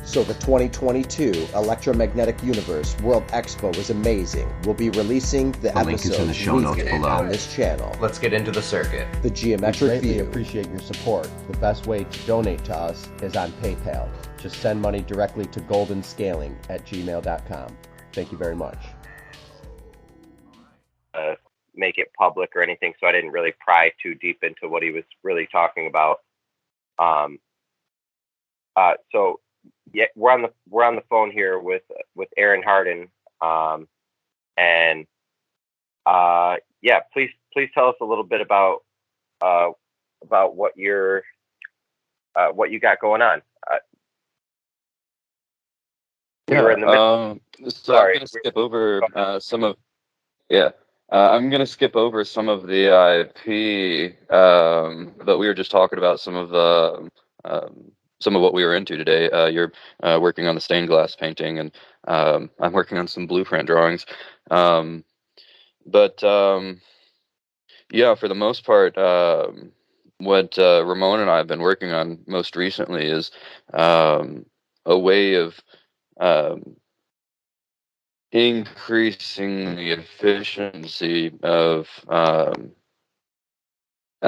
So the 2022 Electromagnetic Universe World Expo was amazing. We'll be releasing the link is in the episodes show notes weekly below. on this channel. Let's get into the circuit. The Geometric We View. appreciate your support. The best way to donate to us is on PayPal. Just send money directly to goldenscaling@gmail.com. Thank you very much. Make it public or anything, so I didn't really pry too deep into what he was really talking about. So yeah, we're on the phone here with Aron Harden, and yeah, please tell us a little bit about what you got going on. So I'm going to skip over some of I'm going to skip over some of the IP, but we were just talking about some of what we were into today. You're working on the stained glass painting, and I'm working on some blueprint drawings. Yeah, for the most part, what Ramon and I have been working on most recently is a way of increasing the efficiency of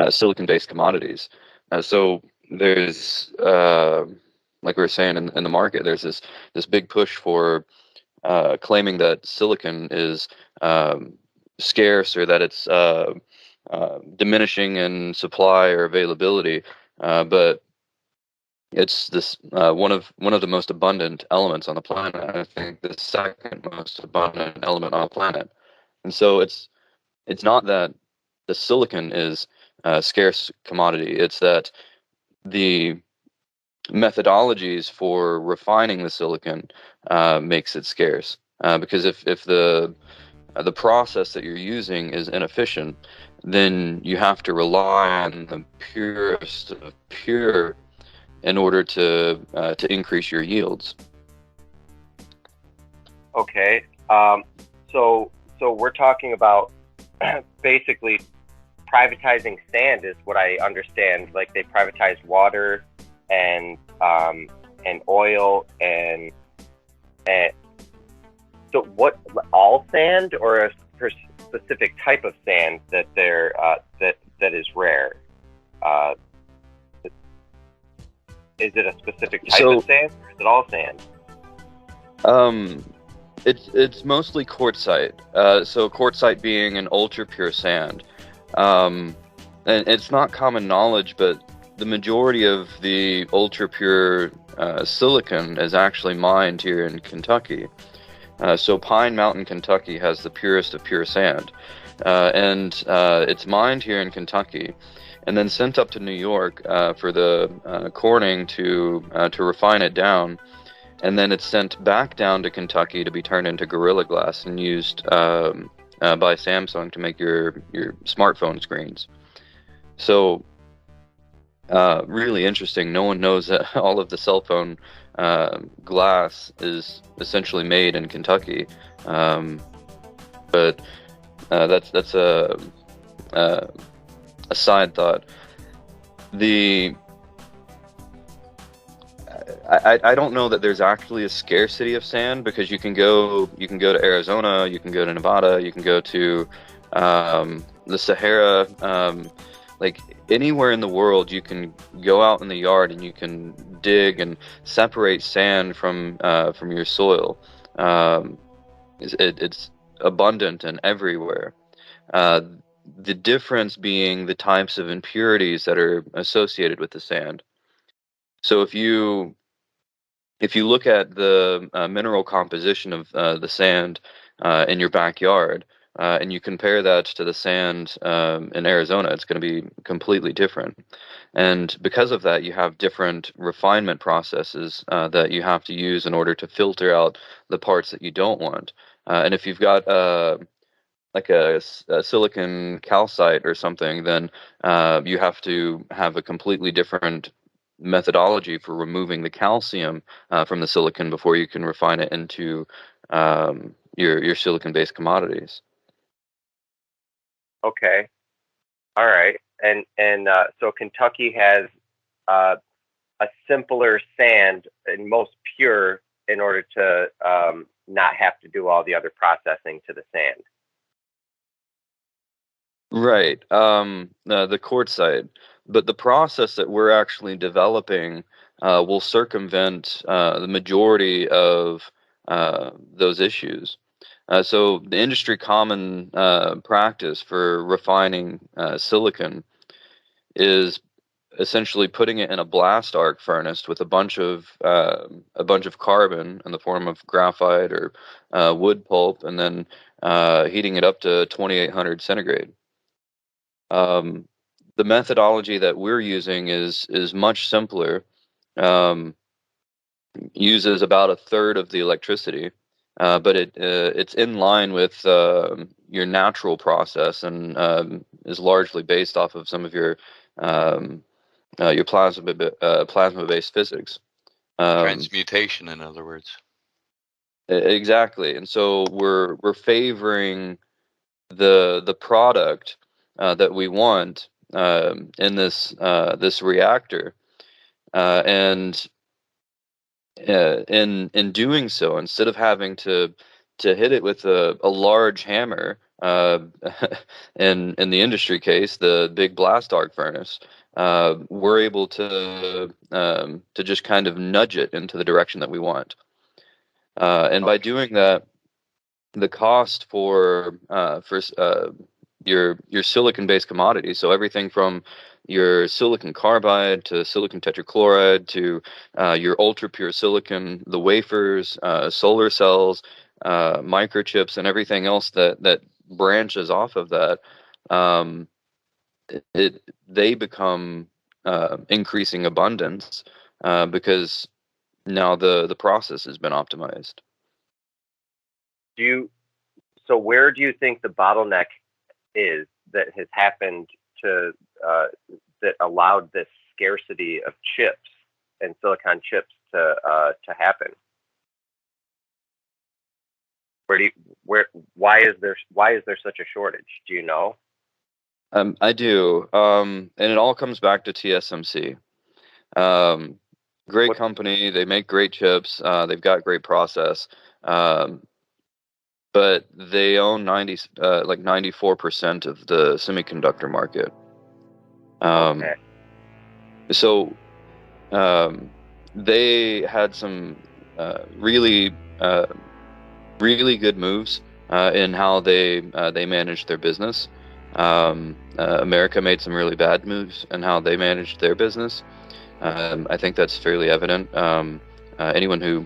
silicon-based commodities. So there's, like we were saying in the market, there's this big push for claiming that silicon is scarce, or that it's diminishing in supply or availability, but it's this one of the most abundant elements on the planet. I think the second most abundant element on the planet. And so it's not that the silicon is a scarce commodity. It's that the methodologies for refining the silicon makes it scarce. Because if the process that you're using is inefficient, then you have to rely on the purest of pure in order to increase your yields. Okay. So we're talking about basically privatizing sand, is what I understand. Like they privatized water and oil and so what? All sand, or a specific type of sand that that is rare? Is it a specific type of sand, or is it all sand? It's mostly quartzite. So quartzite being an ultra pure sand, and it's not common knowledge, but the majority of the ultra pure silicon is actually mined here in Kentucky. So Pine Mountain, Kentucky has the purest of pure sand, and it's mined here in Kentucky, and then sent up to New York for the Corning to refine it down, and then it's sent back down to Kentucky to be turned into Gorilla Glass and used by Samsung to make your smartphone screens. So really interesting. No one knows that all of the cell phone glass is essentially made in Kentucky, but that's a side thought. I don't know that there's actually a scarcity of sand, because you can go to Arizona, you can go to Nevada, you can go to the Sahara, like anywhere in the world. You can go out in the yard and you can dig and separate sand from your soil. It's abundant and everywhere. The difference being the types of impurities that are associated with the sand. So if you look at the mineral composition of the sand in your backyard, and you compare that to the sand in Arizona, it's going to be completely different. And because of that, you have different refinement processes that you have to use in order to filter out the parts that you don't want. And if you've got like a silicon calcite or something, then you have to have a completely different methodology for removing the calcium from the silicon before you can refine it into your silicon-based commodities. Okay. All right. And so Kentucky has a simpler sand and most pure in order to not have to do all the other processing to the sand. Right. The quartzite, but the process that we're actually developing will circumvent the majority of those issues. So the industry common practice for refining silicon is essentially putting it in a blast arc furnace with a bunch of carbon in the form of graphite or wood pulp, and then heating it up to 2800 centigrade. The methodology that we're using is much simpler. Uses about a third of the electricity, but it's in line with your natural process, and is largely based off of some of your plasma-based physics. Transmutation, in other words. Exactly, and so we're favoring the product that we want in this reactor, and in doing so, instead of having to hit it with a large hammer, in the industry case, the big blast arc furnace, we're able to just kind of nudge it into the direction that we want, and by doing that, the cost for your silicon-based commodities, so everything from your silicon carbide to silicon tetrachloride to your ultra pure silicon, the wafers, solar cells, microchips, and everything else that branches off of that, they become increasing abundance because now the process has been optimized. So where do you think the bottleneck is that has happened to that allowed this scarcity of chips and silicon chips to happen? Why is there such a shortage? Do you know? I do, and it all comes back to TSMC. Great company, they make great chips, they've got great process, but they own 94% of the semiconductor market. Okay. So they had some really good moves in how they managed their business. America made some really bad moves in how they managed their business. I think that's fairly evident. Anyone who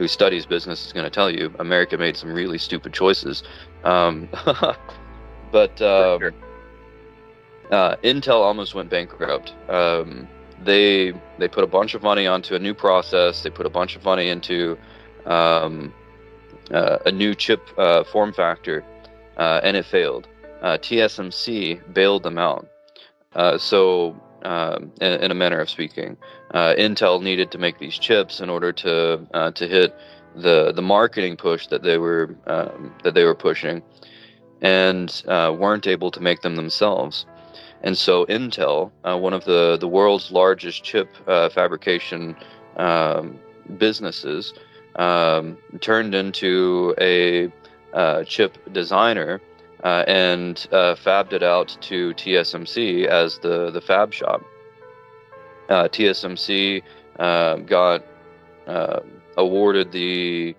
studies business is going to tell you America made some really stupid choices. But Sure. Intel almost went bankrupt. They put a bunch of money onto a new process. They put a bunch of money into a new chip form factor, and it failed. TSMC bailed them out. In a manner of speaking, Intel needed to make these chips in order to hit the marketing push that they were pushing, and weren't able to make them themselves. And so Intel, one of the world's largest chip fabrication businesses, turned into a chip designer and fabbed it out to TSMC as the fab shop. TSMC got awarded the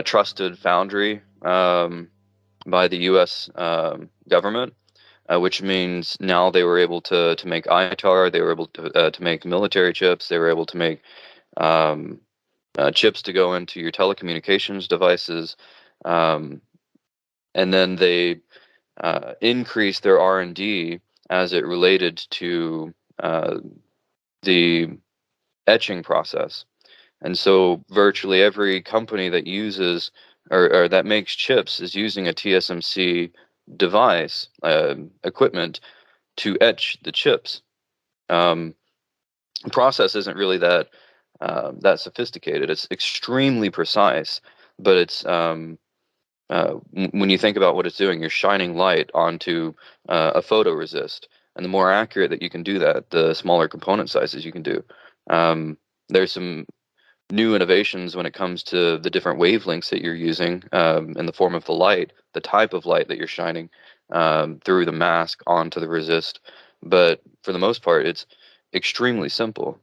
trusted foundry by the U.S. Government, which means now they were able to make ITAR, they were able to make military chips, they were able to make chips to go into your telecommunications devices, and then they increased their R&D as it related to the etching process. And so virtually every company that uses or that makes chips is using a TSMC device, equipment, to etch the chips. The process isn't really that sophisticated. It's extremely precise, but it's when you think about what it's doing, you're shining light onto a photoresist, and the more accurate that you can do that, the smaller component sizes you can do. There's some new innovations when it comes to the different wavelengths that you're using in the form of the light, the type of light that you're shining through the mask onto the resist. But for the most part, it's extremely simple.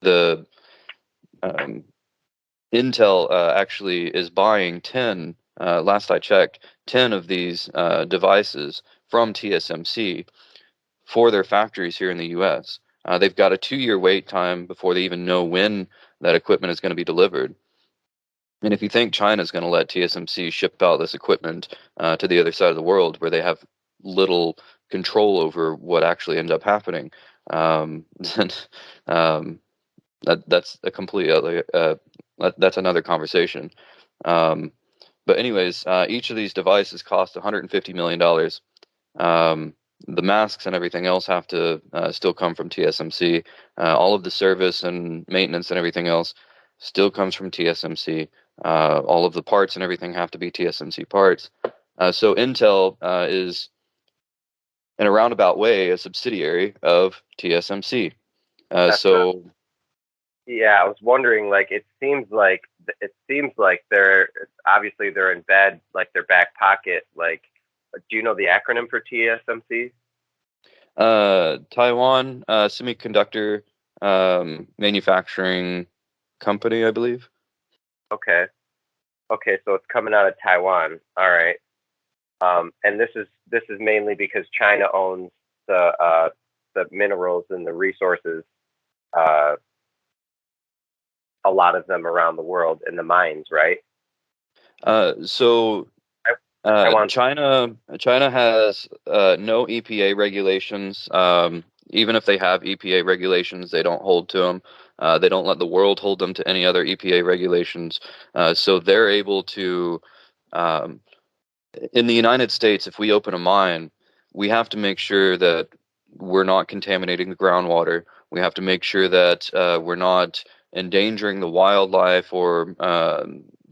The Intel actually is buying 10, last I checked, 10 of these devices from TSMC for their factories here in the US. They've got a 2-year wait time before they even know when that equipment is going to be delivered. And if you think China is going to let TSMC ship out this equipment to the other side of the world where they have little control over what actually ends up happening, then that's a complete other that's another conversation. But anyways, each of these devices cost $150 million. The masks and everything else have to still come from TSMC. All of the service and maintenance and everything else still comes from TSMC. All of the parts and everything have to be TSMC parts. So Intel is, in a roundabout way, a subsidiary of TSMC. So yeah, I was wondering, like, it seems like they're in bed, like their back pocket. Like, do you know the acronym for TSMC? Taiwan Semiconductor Manufacturing Company, I believe. Okay, so it's coming out of Taiwan. All right, and this is mainly because China owns the minerals and the resources. A lot of them around the world in the mines, right? So China has no EPA regulations. Even if they have EPA regulations, they don't hold to them. They don't let the world hold them to any other EPA regulations. So they're able to, in the United States, if we open a mine, we have to make sure that we're not contaminating the groundwater. We have to make sure that we're not endangering the wildlife or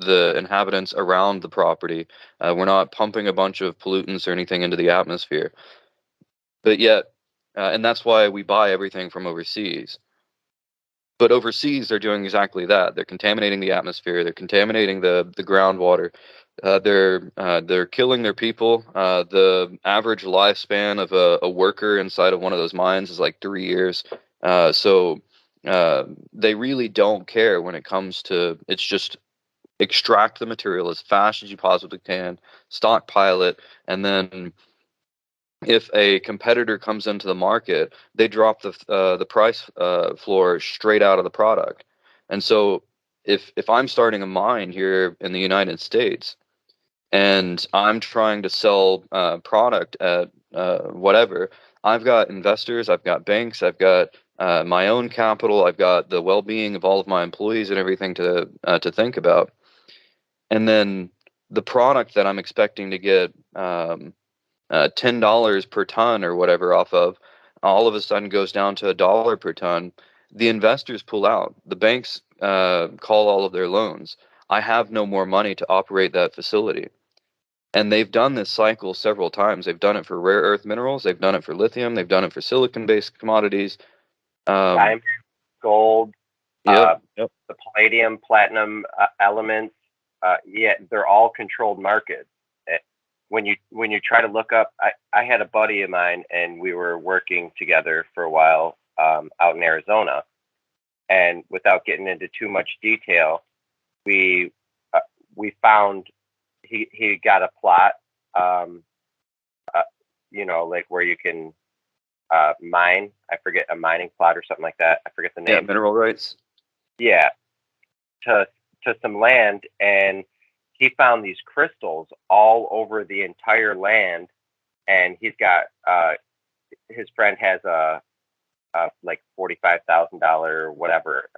the inhabitants around the property. We're not pumping a bunch of pollutants or anything into the atmosphere. But yet, and that's why we buy everything from overseas. But overseas, they're doing exactly that. They're contaminating the atmosphere. They're contaminating the groundwater. They're killing their people. The average lifespan of a worker inside of one of those mines is like 3 years. So they really don't care when it comes to, it's just extract the material as fast as you possibly can, stockpile it, and then if a competitor comes into the market, they drop the price floor straight out of the product. And so if I'm starting a mine here in the United States and I'm trying to sell product at whatever, I've got investors, I've got banks, I've got my own capital, I've got the well-being of all of my employees and everything to think about. And then the product that I'm expecting to get $10 per ton or whatever off of, all of a sudden goes down to $1 per ton. The investors pull out. The banks call all of their loans. I have no more money to operate that facility. And they've done this cycle several times. They've done it for rare earth minerals. They've done it for lithium. They've done it for silicon-based commodities. Diamond, gold, Yep. the palladium, platinum elements. Yeah, they're all controlled markets. When you try to look up, I had a buddy of mine, and we were working together for a while out in Arizona. And without getting into too much detail, we found he got a plot, like where you can mine. I forget, a mining plot or something like that. I forget the name. Yeah, mineral rights. Yeah, to some land, and he found these crystals all over the entire land, and he's got his friend has a like $45,000 whatever,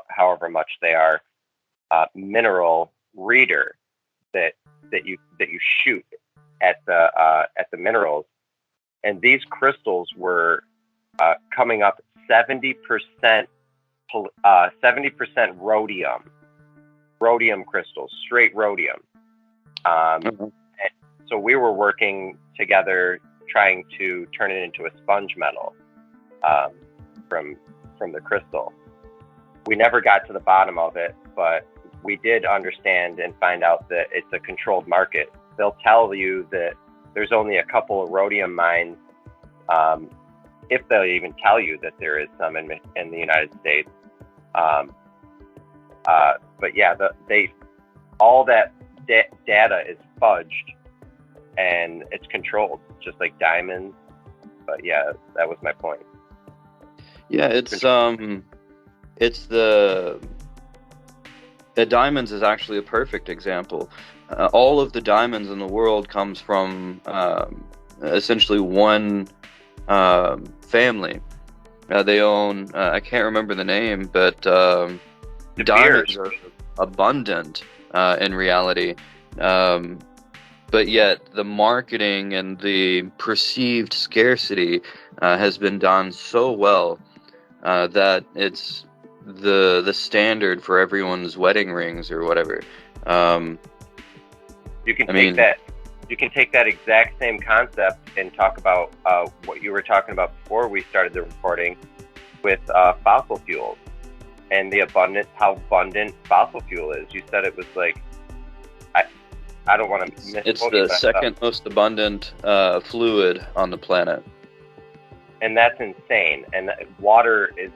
however much they are, mineral reader that you shoot at the minerals, and these crystals were coming up 70% rhodium crystals, straight rhodium. So we were working together trying to turn it into a sponge metal from the crystal. we never got to the bottom of it, but we did understand and find out that it's a controlled market. They'll tell you that there's only a couple of rhodium mines, if they'll even tell you that there is some in the United States. But yeah, all that data is fudged and it's controlled, just like diamonds. But yeah, that was my point. Yeah, the diamonds is actually a perfect example. All of the diamonds in the world comes from essentially one family. They own, I can't remember the name, but diamonds are abundant in reality. But yet the marketing and the perceived scarcity has been done so well that it's the standard for everyone's wedding rings or whatever. You can take that exact same concept and talk about what you were talking about before we started the recording with fossil fuels and how abundant fossil fuel is. You said it was like, I don't want to misquote. It's the second most abundant fluid on the planet. And that's insane. And water is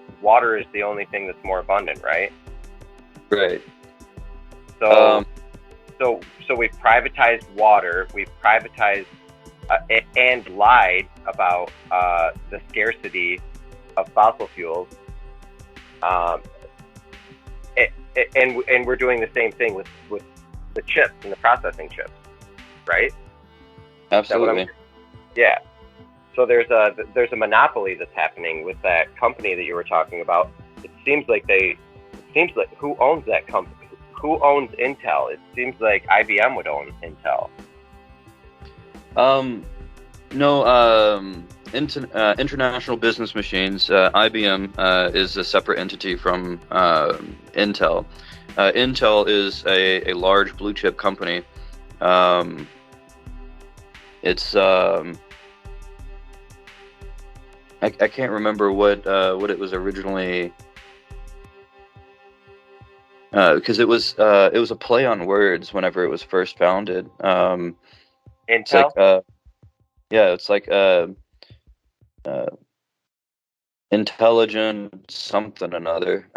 the only thing that's more abundant, right? Right. So we've privatized water. We've privatized and lied about the scarcity of fossil fuels. And we're doing the same thing with the chips and the processing chips, right? Absolutely. Yeah. So there's a monopoly that's happening with that company that you were talking about. It seems like who owns that company? Who owns Intel? It seems like IBM would own Intel. No. International Business Machines, IBM, is a separate entity from Intel. Intel is a large blue chip company. It's I can't remember what it was originally, because it was a play on words whenever it was first founded. Intel. It's like, yeah, it's like intelligent something another.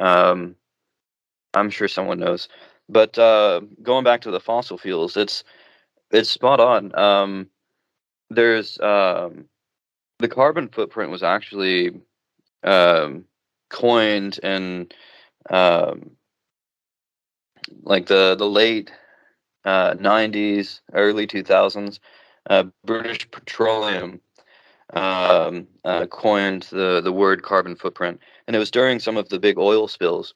I'm sure someone knows. But going back to the fossil fuels, it's spot on. There's the carbon footprint was actually coined in like the late 90s, early 2000s. British Petroleum coined the word carbon footprint, and it was during some of the big oil spills.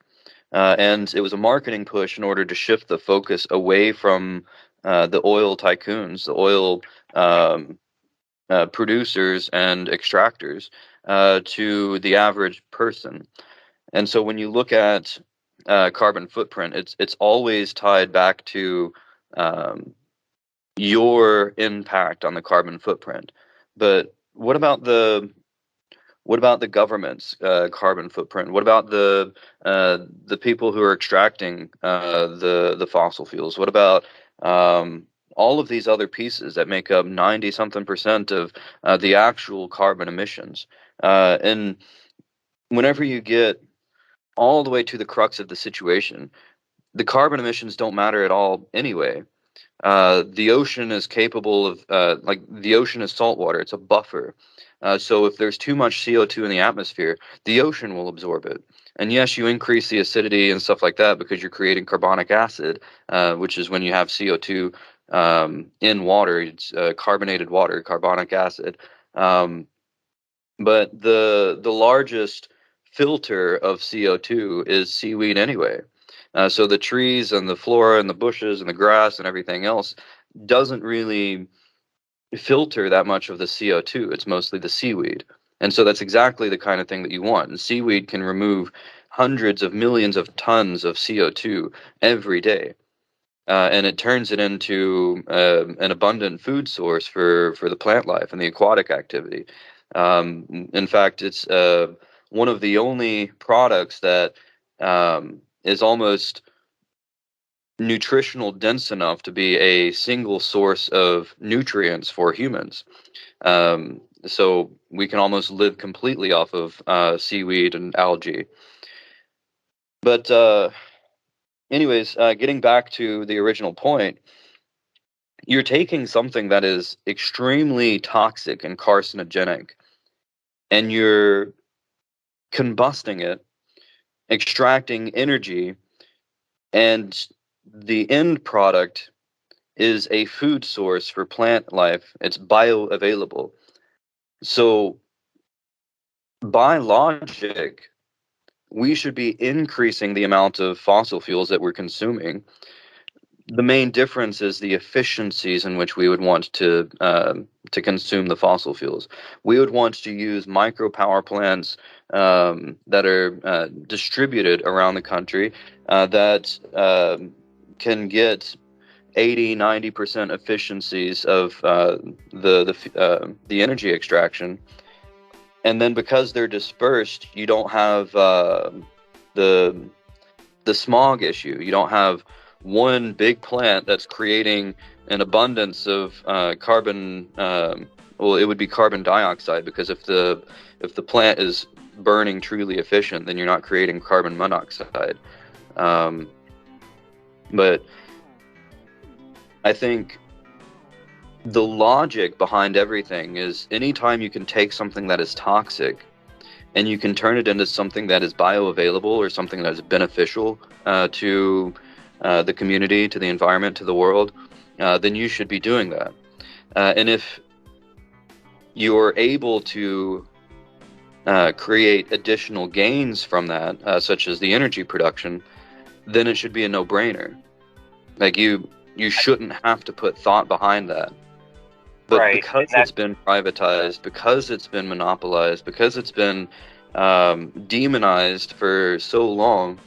And it was a marketing push in order to shift the focus away from the oil tycoons, the oil producers and extractors, to the average person. And so when you look at carbon footprint, it's always tied back to your impact on the carbon footprint. But what about the government's carbon footprint? What about the people who are extracting the fossil fuels? What about all of these other pieces that make up 90-something% of the actual carbon emissions? And whenever you get all the way to the crux of the situation, the carbon emissions don't matter at all anyway. The ocean is capable of, the ocean is salt water. It's a buffer. So if there's too much CO2 in the atmosphere, the ocean will absorb it. And yes, you increase the acidity and stuff like that because you're creating carbonic acid, which is when you have CO2 in water. It's carbonated water, carbonic acid. But the largest filter of CO2 is seaweed anyway. So the trees and the flora and the bushes and the grass and everything else doesn't really filter that much of the CO2. It's mostly the seaweed. And so that's exactly the kind of thing that you want. And seaweed can remove hundreds of millions of tons of CO2 every day. And it turns it into an abundant food source for the plant life and the aquatic activity. In fact, it's one of the only products that is almost nutritional dense enough to be a single source of nutrients for humans. So we can almost live completely off of seaweed and algae. But anyways, getting back to the original point, you're taking something that is extremely toxic and carcinogenic, and you're combusting it, extracting energy, and the end product is a food source for plant life. It's bioavailable. So, by logic, we should be increasing the amount of fossil fuels that we're consuming. The main difference is the efficiencies in which we would want to consume the fossil fuels. We would want to use micro power plants that are distributed around the country that can get 80-90% efficiencies of the energy extraction, and then because they're dispersed, you don't have the smog issue. You don't have one big plant that's creating an abundance of carbon. Well, it would be carbon dioxide, because if the plant is burning truly efficient, then you're not creating carbon monoxide. But I think the logic behind everything is, anytime you can take something that is toxic and you can turn it into something that is bioavailable or something that is beneficial to the community, to the environment, to the world, then you should be doing that. And if you're able to create additional gains from that, such as the energy production, then it should be a no-brainer. Like, you shouldn't have to put thought behind that. But Right. because it's been privatized, because it's been monopolized, because it's been demonized for so long,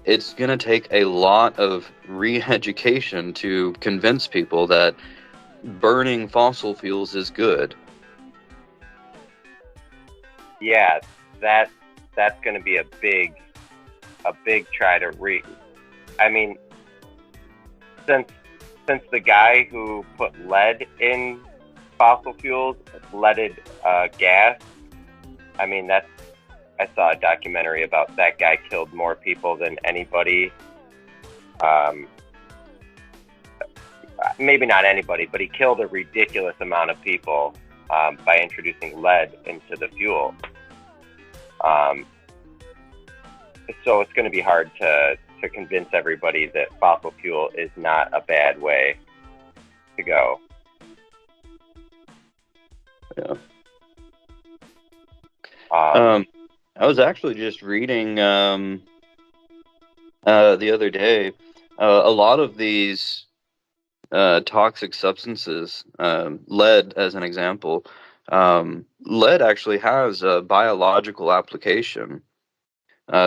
it's going to take a lot of re-education to convince people that burning fossil fuels is good. Yeah, that's going to be a big try to I mean, since the guy who put lead in fossil fuels, leaded gas, I mean, I saw a documentary about that guy killed more people than anybody. Maybe not anybody, but he killed a ridiculous amount of people by introducing lead into the fuel. So it's going to be hard to convince everybody that fossil fuel is not a bad way to go. Yeah. I was actually just reading the other day, a lot of these toxic substances, lead as an example, lead actually has a biological application.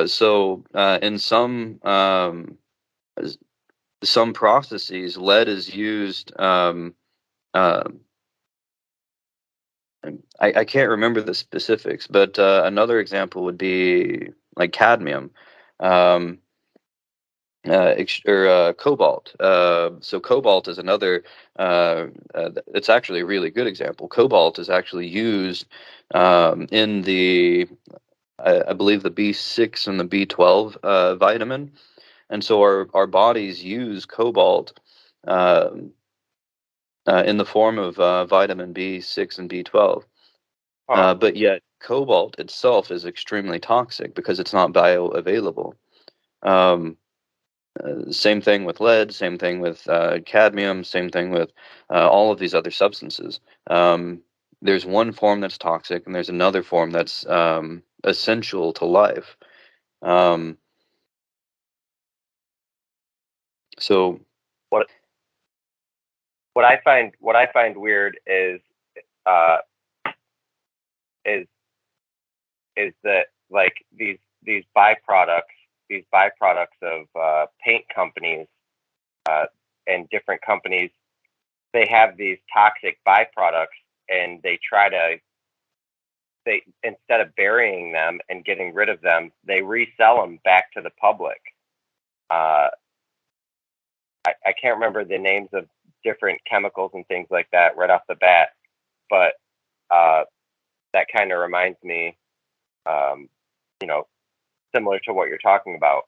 So in some processes, lead is used. I can't remember the specifics, but another example would be like cadmium, or cobalt. So cobalt is another. It's actually a really good example. Cobalt is actually used in the, I believe, the B6 and the B12 vitamin, and so our bodies use cobalt in the form of vitamin B6 and B12. But yet cobalt itself is extremely toxic because it's not bioavailable. Same thing with lead, same thing with cadmium, same thing with all of these other substances. There's one form that's toxic, and there's another form that's essential to life. So what I find weird is that, like, these byproducts of paint companies and different companies, they have these toxic byproducts, and they try to they, instead of burying them and getting rid of them, they resell them back to the public. I can't remember the names of different chemicals and things like that right off the bat, but that kind of reminds me, similar to what you're talking about.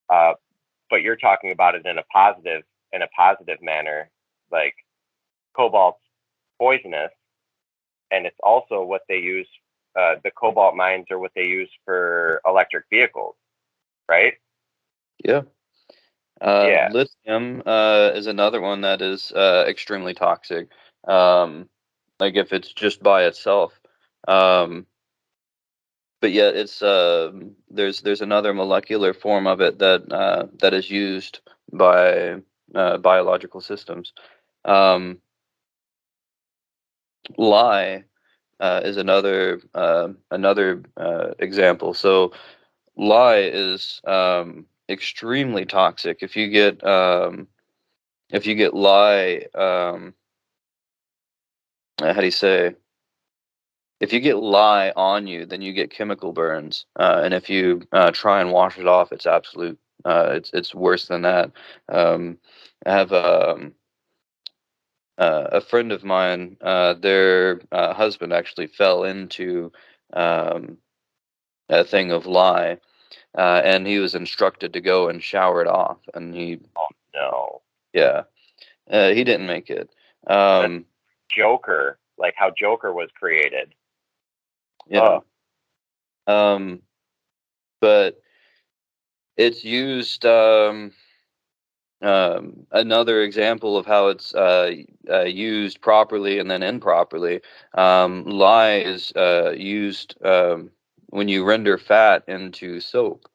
But you're talking about it in a positive manner. Like, cobalt's poisonous, and it's also what they use. The cobalt mines are what they use for electric vehicles, right? Yeah. Yeah. Lithium is another one that is extremely toxic. Like if it's just by itself. But yet it's there's another molecular form of it that is used by biological systems. Lye is another example. So lye is extremely toxic. If you get lye, how do you say? If you get lye on you, then you get chemical burns, and if you try and wash it off, it's absolute. It's worse than that. I have a friend of mine. Their husband actually fell into a thing of lye, and he was instructed to go and shower it off, and he. Oh no. Yeah, he didn't make it. Joker, like how Joker was created. Yeah. But it's used. Another example of how it's used properly and then improperly. Lye is used when you render fat into soap.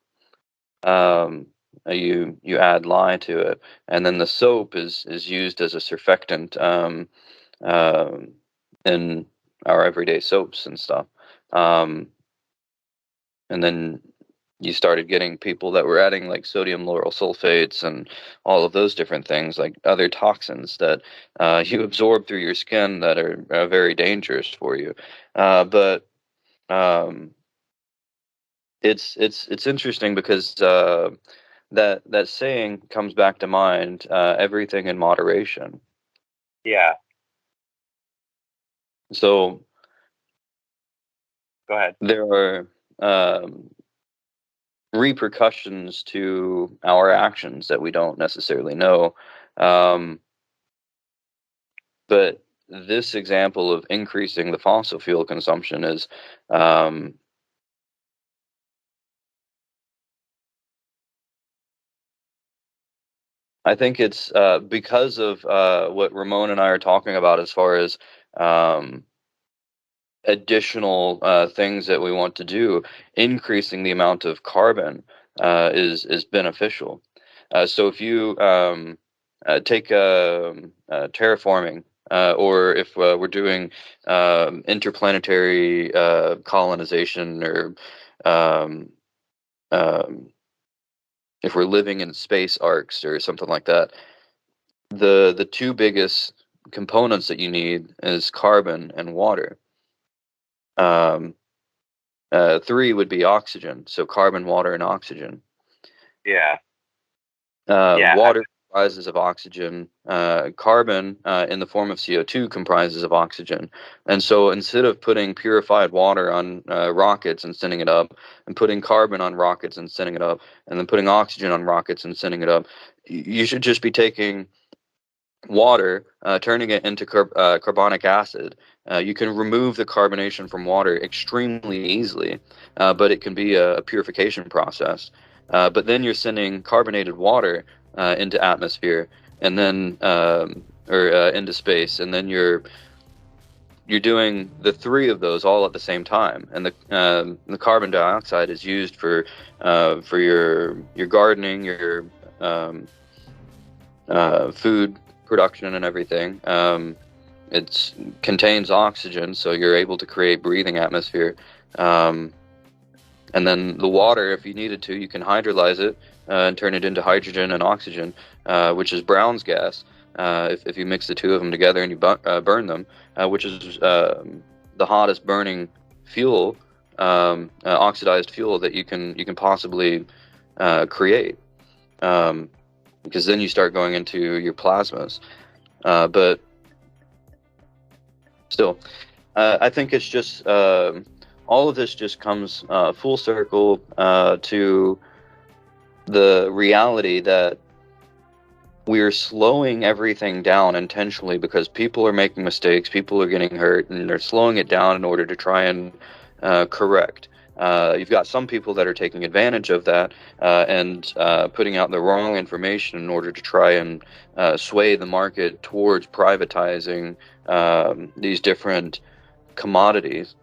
You add lye to it, and then the soap is used as a surfactant in our everyday soaps and stuff. And then you started getting people that were adding like sodium lauryl sulfates and all of those different things, like other toxins that you absorb through your skin that are very dangerous for you. But it's interesting because that saying comes back to mind: everything in moderation. Yeah. So go ahead. There are repercussions to our actions that we don't necessarily know. But this example of increasing the fossil fuel consumption is I think it's because of what Ramon and I are talking about as far as additional things that we want to do. Increasing the amount of carbon is beneficial. So if you take terraforming, or if we're doing interplanetary colonization, or if we're living in space arcs or something like that, the two biggest components that you need is carbon and water. 3 would be oxygen, so carbon, water, and oxygen. Yeah. Water comprises of oxygen. Carbon, in the form of CO2, comprises of oxygen. And so instead of putting purified water on rockets and sending it up, and putting carbon on rockets and sending it up, and then putting oxygen on rockets and sending it up, you should just be taking water, turning it into carbonic acid. You can remove the carbonation from water extremely easily, but it can be a purification process. But then you're sending carbonated water into atmosphere, and then into space, and then you're doing the 3 of those all at the same time. And the carbon dioxide is used for your gardening, your food production and everything. It contains oxygen, so you're able to create breathing atmosphere. And then the water, if you needed to, you can hydrolyze it and turn it into hydrogen and oxygen, which is Brown's gas. If you mix the 2 of them together and you burn them, which is the hottest burning fuel, oxidized fuel that you can possibly create, because then you start going into your plasmas. But still, I think it's just all of this just comes full circle to the reality that we're slowing everything down intentionally because people are making mistakes, people are getting hurt, and they're slowing it down in order to try and correct. You've got some people that are taking advantage of that and putting out the wrong information in order to try and sway the market towards privatizing these different commodities.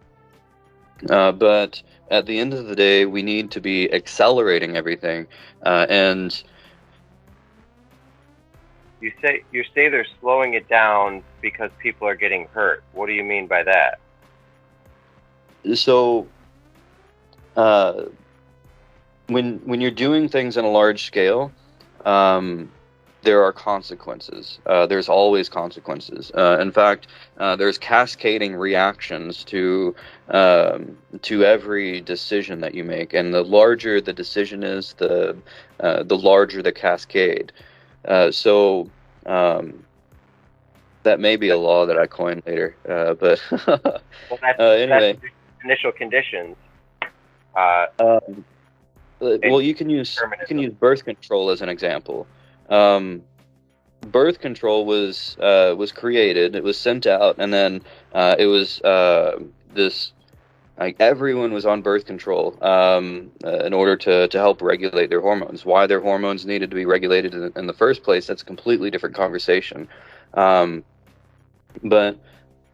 But at the end of the day, we need to be accelerating everything. And you say they're slowing it down because people are getting hurt. What do you mean by that? So, when you're doing things on a large scale, there are consequences. There's always consequences. In fact, there's cascading reactions to every decision that you make, and the larger the decision is, the larger the cascade. So that may be a law that I coin later. But well, anyway, that's initial conditions. Well, you can use birth control as an example. Birth control was created. It was sent out, and then it was this. Like, everyone was on birth control in order to help regulate their hormones. Why their hormones needed to be regulated in the first place, that's a completely different conversation. But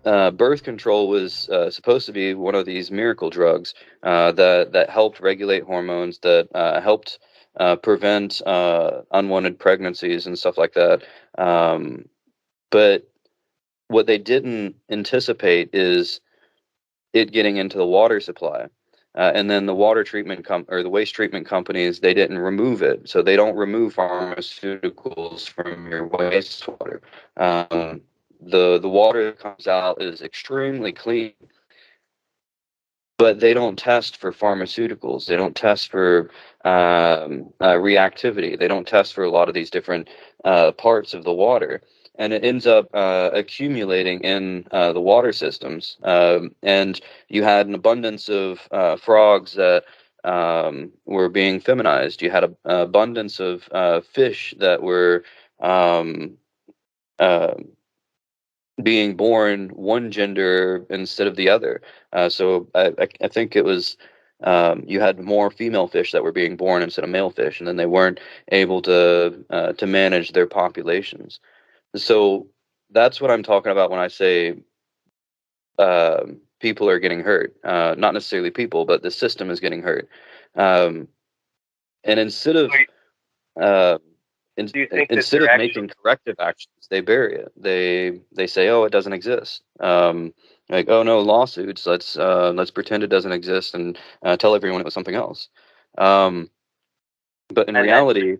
birth control was supposed to be one of these miracle drugs that helped regulate hormones, that helped prevent unwanted pregnancies and stuff like that. But what they didn't anticipate is it getting into the water supply. And then the water treatment or the waste treatment companies, they didn't remove it. So they don't remove pharmaceuticals from your wastewater. The water that comes out is extremely clean, but they don't test for pharmaceuticals. They don't test for reactivity. They don't test for a lot of these different parts of the water. And it ends up accumulating in the water systems. And you had an abundance of frogs that were being feminized. You had an abundance of fish that were being born one gender instead of the other. So I think it was you had more female fish that were being born instead of male fish, and then they weren't able to manage their populations. So that's what I'm talking about when I say people are getting hurt. Not necessarily people, but the system is getting hurt. And instead of instead of making corrective actions, they bury it. They say, "Oh, it doesn't exist." Like, "Oh no, lawsuits. Let's pretend it doesn't exist and tell everyone it was something else." But in reality.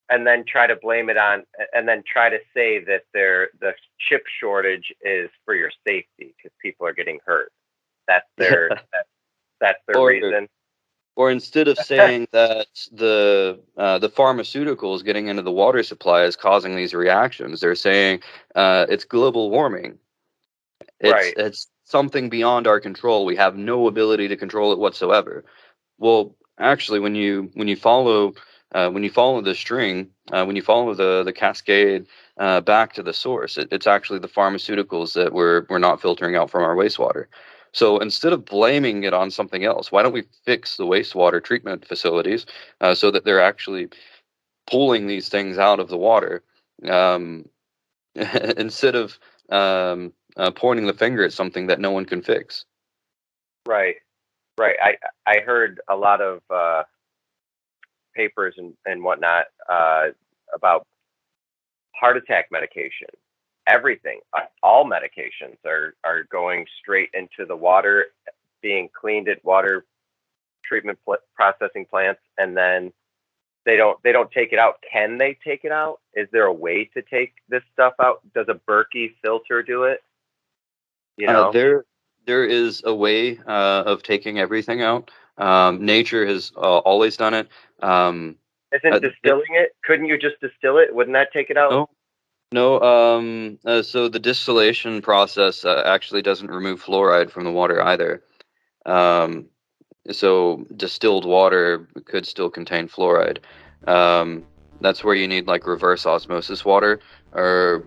And then try to blame it on, and then try to say that the chip shortage is for your safety because people are getting hurt. That's their that's their reason. Or instead of saying that the pharmaceuticals getting into the water supply is causing these reactions, they're saying it's global warming. It's something beyond our control. We have no ability to control it whatsoever. Well, actually, when you follow the string, when you follow the cascade back to the source, it's actually the pharmaceuticals that we're not filtering out from our wastewater. So instead of blaming it on something else, why don't we fix the wastewater treatment facilities so that they're actually pulling these things out of the water instead of pointing the finger at something that no one can fix? Right. I heard a lot of papers and whatnot about heart attack medication. Everything, all medications are going straight into the water, being cleaned at water treatment processing plants, and then they don't take it out. Can they take it out? Is there a way to take this stuff out? Does a Berkey filter do it? You know, there is a way of taking everything out. Nature has always done it. Isn't distilling it? Couldn't you just distill it? Wouldn't that take it out? No. So the distillation process actually doesn't remove fluoride from the water either. So distilled water could still contain fluoride. That's where you need like reverse osmosis water or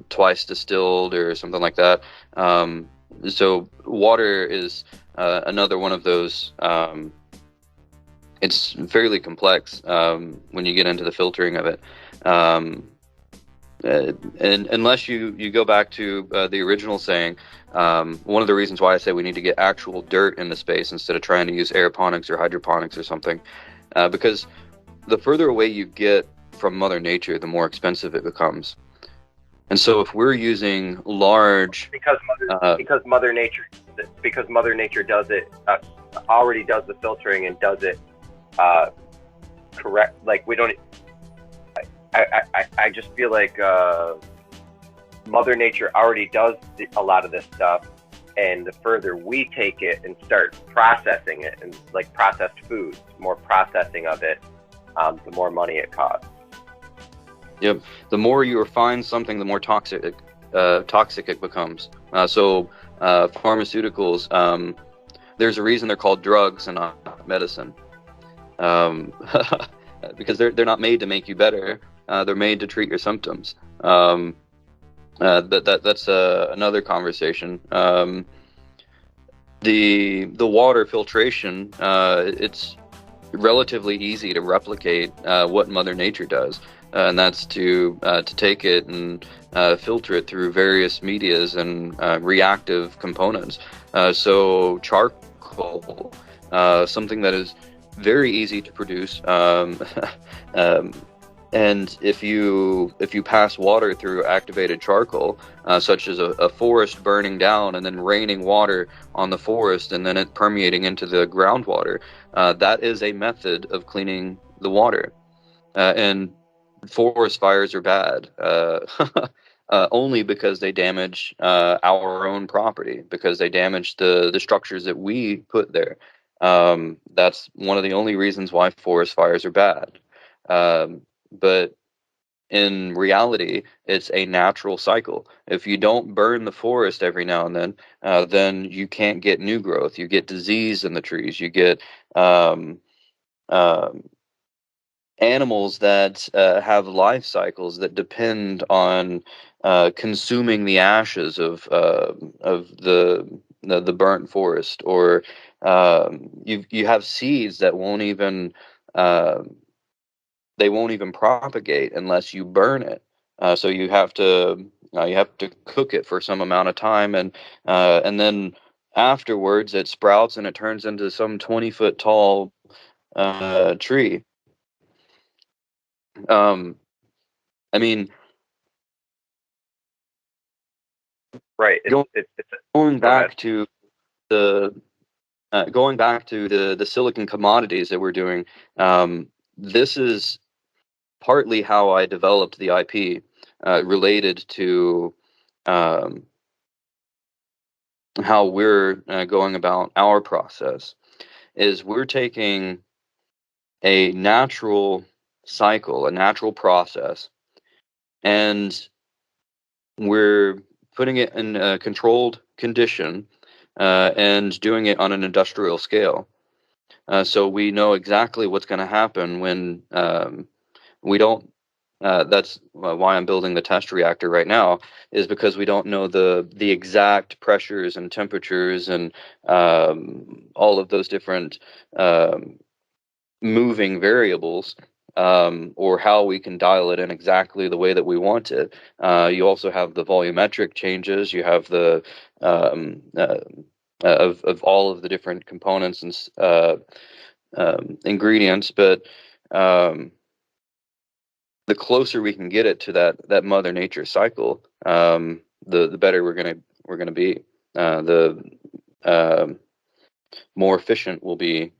twice distilled or something like that. So water is another one of those. It's fairly complex when you get into the filtering of it. And unless you go back to the original saying, one of the reasons why I say we need to get actual dirt into space instead of trying to use aeroponics or hydroponics or something, because the further away you get from Mother Nature, the more expensive it becomes. And so if we're using large, because Mother Nature does it, already does the filtering and does it correct. Like we don't. I just feel like Mother Nature already does a lot of this stuff, and the further we take it and start processing it, and like processed foods, more processing of it, the more money it costs. Yep. The more you refine something, the more toxic it becomes. So pharmaceuticals, there's a reason they're called drugs and not medicine, because they're not made to make you better. They're made to treat your symptoms. That's another conversation. The water filtration, it's relatively easy to replicate what Mother Nature does, and that's to take it and filter it through various medias and reactive components. So charcoal, something that is very easy to produce. And if you pass water through activated charcoal, such as a forest burning down and then raining water on the forest and then it permeating into the groundwater, that is a method of cleaning the water. And forest fires are bad only because they damage our own property, because they damage the structures that we put there. That's one of the only reasons why forest fires are bad. But in reality, it's a natural cycle. If you don't burn the forest every now and then you can't get new growth. You get disease in the trees. You get animals that have life cycles that depend on consuming the ashes of the burnt forest, or you have seeds that won't even propagate unless you burn it. So you have to cook it for some amount of time, and then afterwards it sprouts and it turns into some 20-foot tall tree. I mean, right. Going back to the silicon commodities that we're doing. This is partly how I developed the IP related to how we're going about our process. Is we're taking a natural cycle, a natural process, and we're putting it in a controlled condition and doing it on an industrial scale. So we know exactly what's going to happen when we don't. That's why I'm building the test reactor right now, is because we don't know the exact pressures and temperatures and all of those different moving variables, or how we can dial it in exactly the way that we want it. You also have the volumetric changes. You have the of all of the different components and ingredients, but the closer we can get it to that Mother Nature cycle, the better we're gonna be. The more efficient we'll be.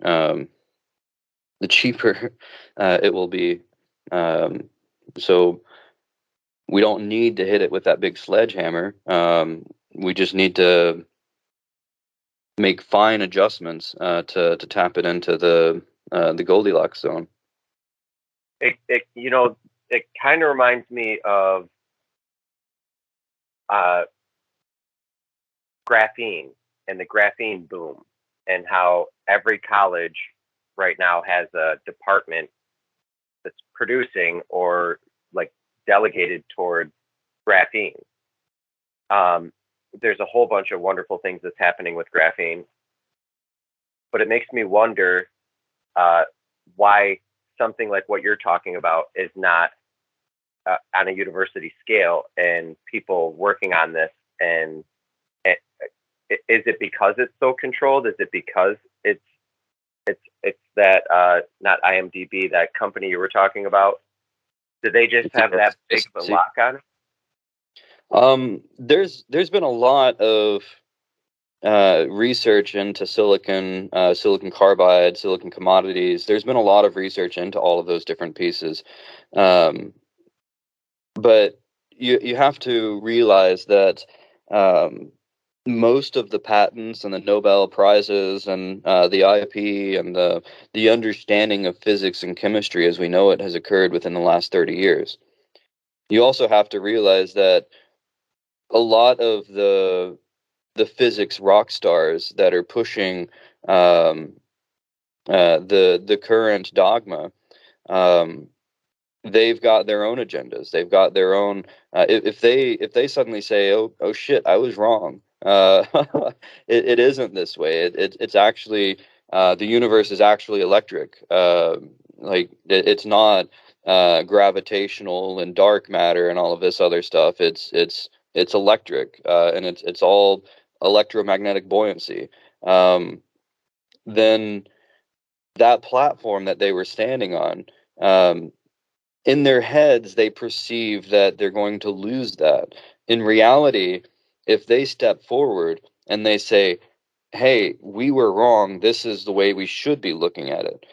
The cheaper it will be. So we don't need to hit it with that big sledgehammer. We just need to make fine adjustments to tap it into the Goldilocks zone. It kind of reminds me of graphene and the graphene boom, and how every college right now has a department that's producing or like delegated toward graphene. There's a whole bunch of wonderful things that's happening with graphene, but it makes me wonder why something like what you're talking about is not on a university scale and people working on this. And is it because it's so controlled? Is it because it's that not IMDb, that company you were talking about? Do they just have that big of a lock on it? There's been a lot of research into silicon carbide, silicon commodities. There's been a lot of research into all of those different pieces, but you have to realize that most of the patents and the Nobel Prizes and the IP and the understanding of physics and chemistry as we know it has occurred within the last 30 years. You also have to realize that a lot of the physics rock stars that are pushing the current dogma, they've got their own agendas. They've got their own. If they suddenly say, "Oh shit, I was wrong," it isn't this way. It's actually the universe is actually electric. It's not gravitational and dark matter and all of this other stuff. It's electric, and it's all electromagnetic buoyancy. Then that platform that they were standing on, in their heads, they perceive that they're going to lose that. In reality, if they step forward and they say, hey, we were wrong, this is the way we should be looking at it.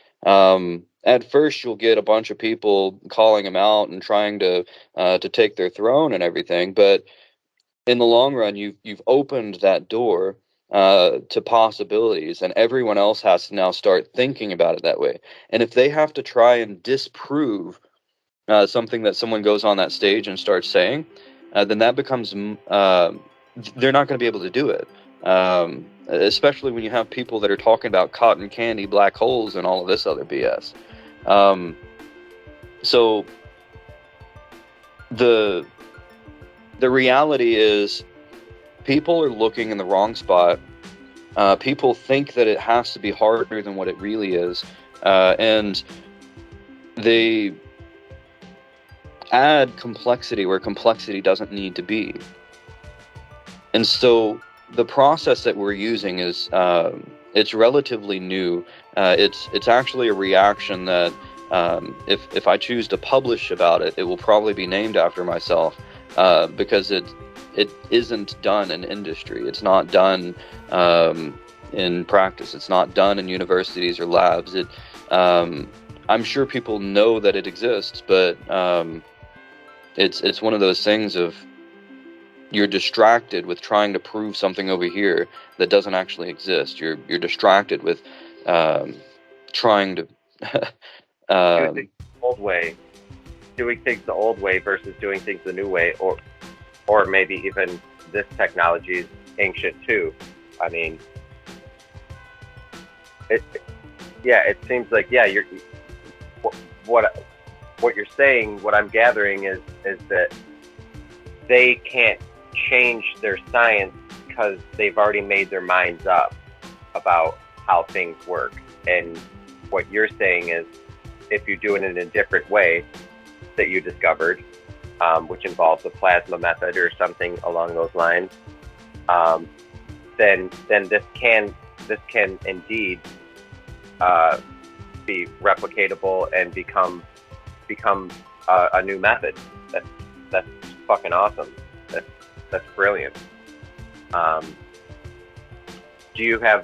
At first, you'll get a bunch of people calling them out and trying to take their throne and everything, but in the long run, you've opened that door to possibilities, and everyone else has to now start thinking about it that way. And if they have to try and disprove something that someone goes on that stage and starts saying, then that becomes they're not going to be able to do it. Especially when you have people that are talking about cotton candy, black holes, and all of this other BS. So the reality is, people are looking in the wrong spot. People think that it has to be harder than what it really is, and they add complexity where complexity doesn't need to be. And so the process that we're using is it's relatively new. It's actually a reaction that if I choose to publish about it, it will probably be named after myself, because it isn't done in industry. It's not done in practice. It's not done in universities or labs. I'm sure people know that it exists, but it's one of those things of you're distracted with trying to prove something over here that doesn't actually exist. You're distracted with trying to doing things the old way versus doing things the new way, or maybe even this technology is ancient too. I mean, it seems like you're what you're saying. What I'm gathering is that they can't change their science because they've already made their minds up about how things work. And what you're saying is, if you do it in a different way that you discovered, which involves the plasma method or something along those lines, then this can indeed be replicatable and become a new method. That's fucking awesome. That's brilliant. Do you guys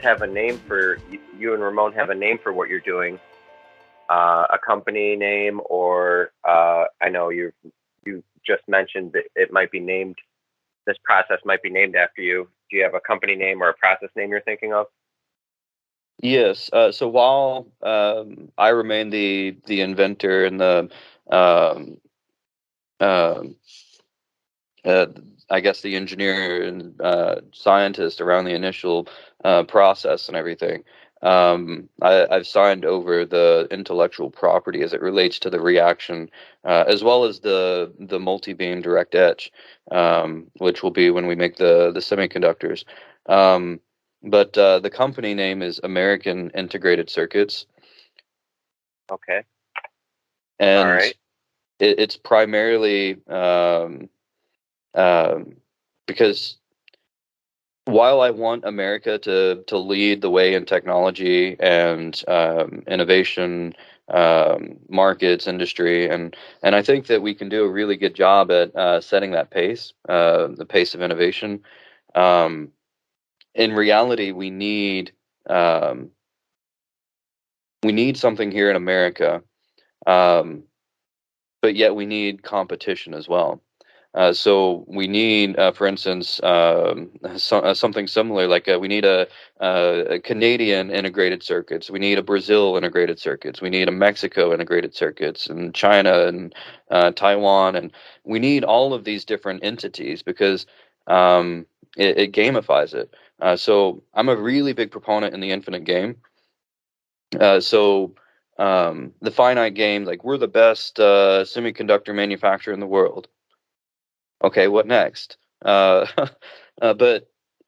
have a name for, you and Ramon have a name for what you're doing? A company name, or I know you just mentioned that it might be named this process might be named after you. Do you have a company name or a process name you're thinking of? Yes. So while I remain the inventor and the um, um, uh, I guess the engineer and scientist around the initial process and everything. I've signed over the intellectual property as it relates to the reaction, as well as the multi-beam direct etch, which will be when we make the semiconductors. But the company name is American Integrated Circuits. Okay. And all right. it's primarily because while I want America to lead the way in technology and innovation, markets, industry, and I think that we can do a really good job at setting that pace, the pace of innovation. In reality, um, we need something here in America, but yet we need competition as well. So we need, for instance, something similar. Like we need a Canadian integrated circuits. We need a Brazil integrated circuits. We need a Mexico integrated circuits, and China and Taiwan, and we need all of these different entities because it gamifies it. So I'm a really big proponent in the infinite game. The finite game, like we're the best semiconductor manufacturer in the world. Okay, what next? But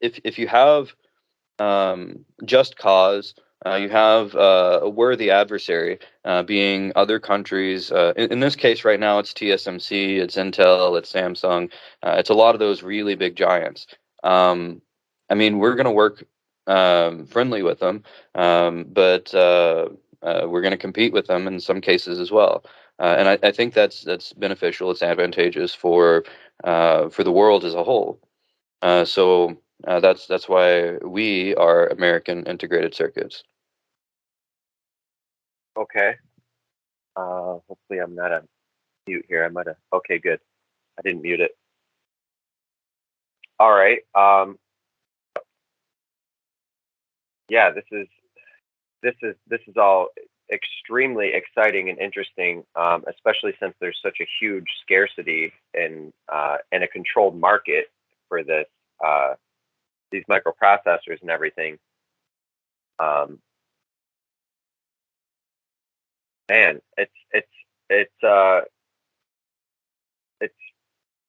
if you have just cause, you have a worthy adversary, being other countries. In this case, right now, it's TSMC, it's Intel, it's Samsung, it's a lot of those really big giants. I mean, we're going to work friendly with them, but we're going to compete with them in some cases as well. And I think that's beneficial. It's advantageous for the world as a whole. That's why we are American Integrated Circuits. Okay. Hopefully I'm not on mute here. I might have. Okay, good. I didn't mute it. All right. Yeah, this is all extremely exciting and interesting, especially since there's such a huge scarcity in a controlled market for this these microprocessors and everything. Man, it's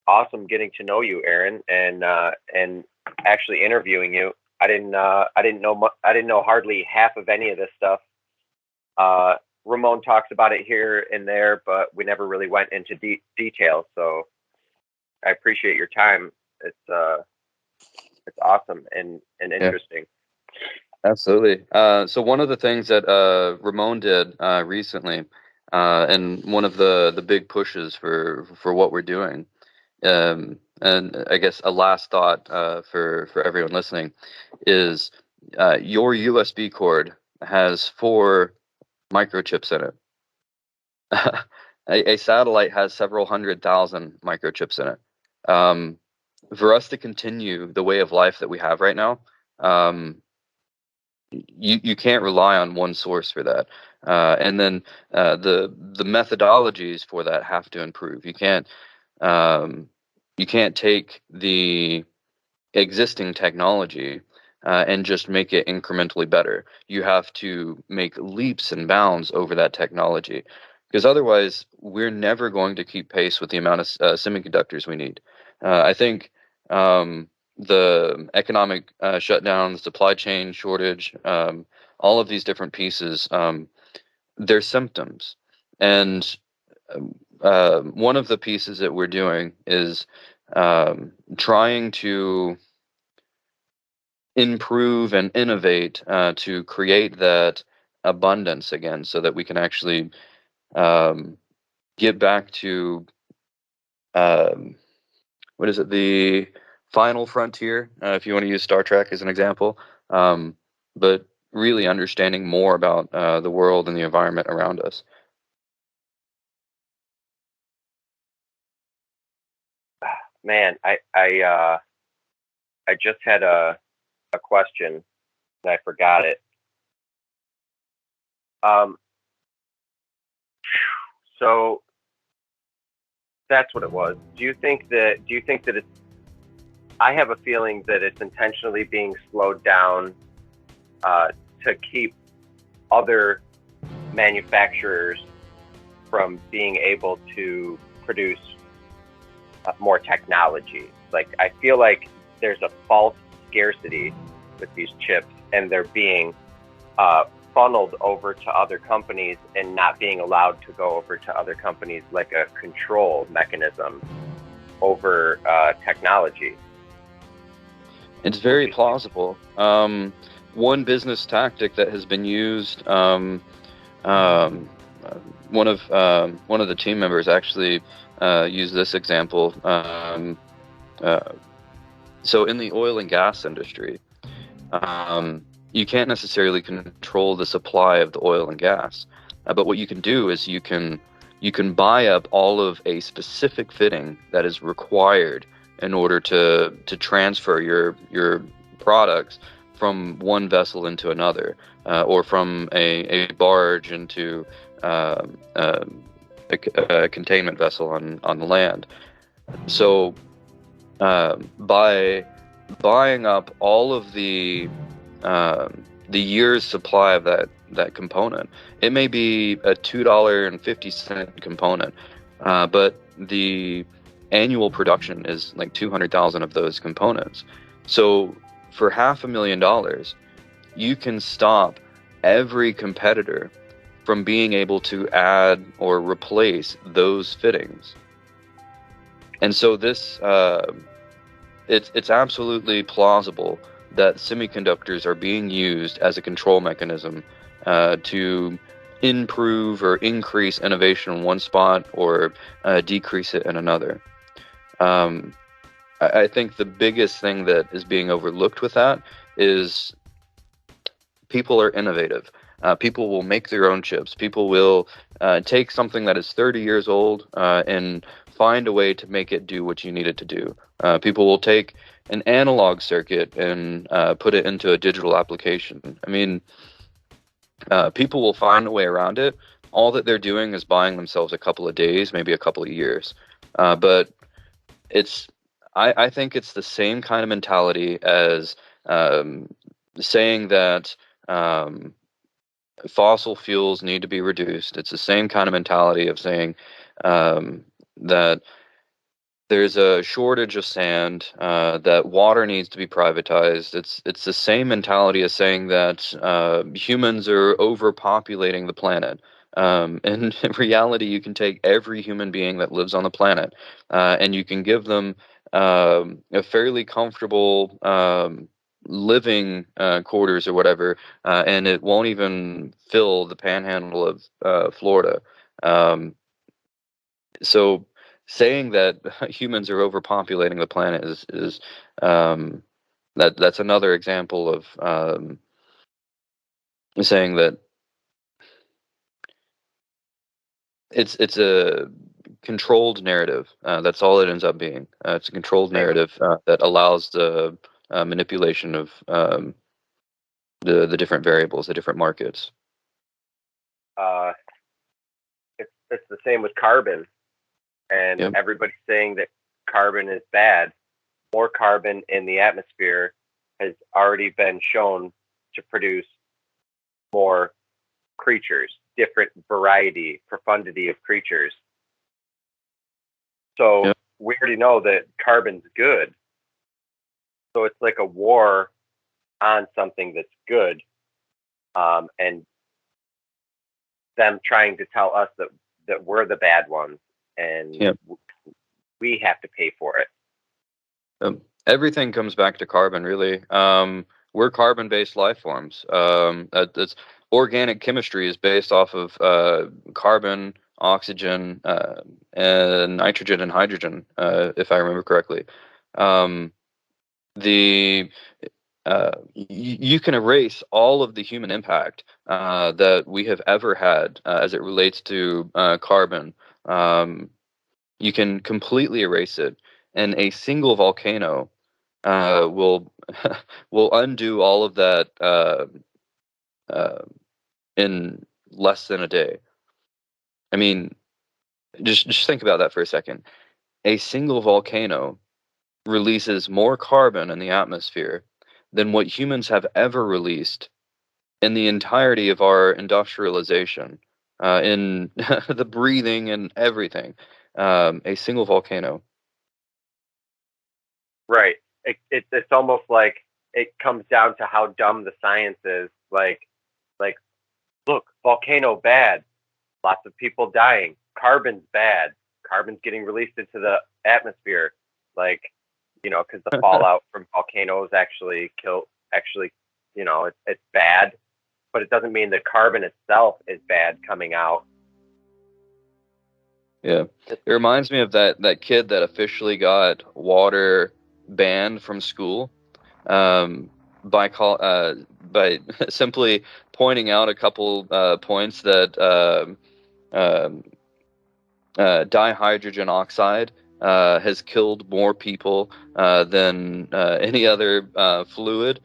awesome getting to know you, Aron, and actually interviewing you. I didn't know hardly half of any of this stuff. Ramon talks about it here and there, but we never really went into detail. So I appreciate your time. It's awesome and interesting. Yeah, absolutely. So one of the things that Ramon did recently, and one of the big pushes for what we're doing, and I guess a last thought for everyone listening is your USB cord has 4 microchips in it. A satellite has several 100,000 microchips in it. For us to continue the way of life that we have right now, you can't rely on one source for that. And then the methodologies for that have to improve. You can't take the existing technology and just make it incrementally better. You have to make leaps and bounds over that technology, because otherwise we're never going to keep pace with the amount of semiconductors we need. I think the economic shutdown, the supply chain shortage, all of these different pieces, they're symptoms. And one of the pieces that we're doing is trying to improve and innovate to create that abundance again, so that we can actually get back to what is it, the final frontier, if you want to use Star Trek as an example, but really understanding more about the world and the environment around us. man, I just had a question and I forgot it. So that's what it was. Do you think that it's, I have a feeling that it's intentionally being slowed down to keep other manufacturers from being able to produce more technology. Like, I feel like there's a false scarcity with these chips, and they're being funneled over to other companies and not being allowed to go over to other companies, like a control mechanism over technology. It's very plausible. One business tactic that has been used, one of the team members actually used this example. So in the oil and gas industry, you can't necessarily control the supply of the oil and gas, but what you can do is you can buy up all of a specific fitting that is required in order to transfer your products from one vessel into another, or from a barge into a containment vessel on the land. So by buying up all of the year's supply of that component, it may be a $2.50 component, but the annual production is like 200,000 of those components. So for $500,000, you can stop every competitor from being able to add or replace those fittings. And so this, it's absolutely plausible that semiconductors are being used as a control mechanism to improve or increase innovation in one spot, or decrease it in another. I think the biggest thing that is being overlooked with that is people are innovative. People will make their own chips. People will take something that is 30 years old and find a way to make it do what you need it to do. People will take an analog circuit and put it into a digital application. I mean, people will find a way around it. All that they're doing is buying themselves a couple of days, maybe a couple of years. But I think it's the same kind of mentality as saying that fossil fuels need to be reduced. It's the same kind of mentality of saying that there's a shortage of sand, that water needs to be privatized. It's the same mentality as saying that humans are overpopulating the planet. And in reality, you can take every human being that lives on the planet, and you can give them a fairly comfortable living quarters or whatever, and it won't even fill the panhandle of Florida. So saying that humans are overpopulating the planet is that's another example of saying that it's a controlled narrative. That's all it ends up being. It's a controlled narrative that allows the manipulation of the different variables, the different markets. It's the same with carbon, and Yep. Everybody's saying that carbon is bad. More carbon in the atmosphere has already been shown to produce more creatures, different variety, profundity of creatures. So Yep. we already know that carbon's good. So it's like a war on something that's good, and them trying to tell us that we're the bad ones, and Yep. we have to pay for it. Everything comes back to carbon, really. We're carbon-based life forms. That's organic chemistry is based off of carbon, oxygen, and nitrogen and hydrogen, if I remember correctly. You can erase all of the human impact that we have ever had as it relates to carbon. You can completely erase it, and a single volcano will will undo all of that in less than a day. I mean, just think about that for a second. A single volcano releases more carbon in the atmosphere than what humans have ever released in the entirety of our industrialization, in the breathing and everything. A single volcano. Right. It's almost like it comes down to how dumb the science is. Like, look, volcano bad. Lots of people dying. Carbon's bad. Carbon's getting released into the atmosphere. Like, because the fallout from volcanoes actually, it's bad. But it doesn't mean the carbon itself is bad coming out. Yeah. It reminds me of that kid that officially got water banned from school by simply pointing out a couple points that dihydrogen oxide has killed more people than any other fluid.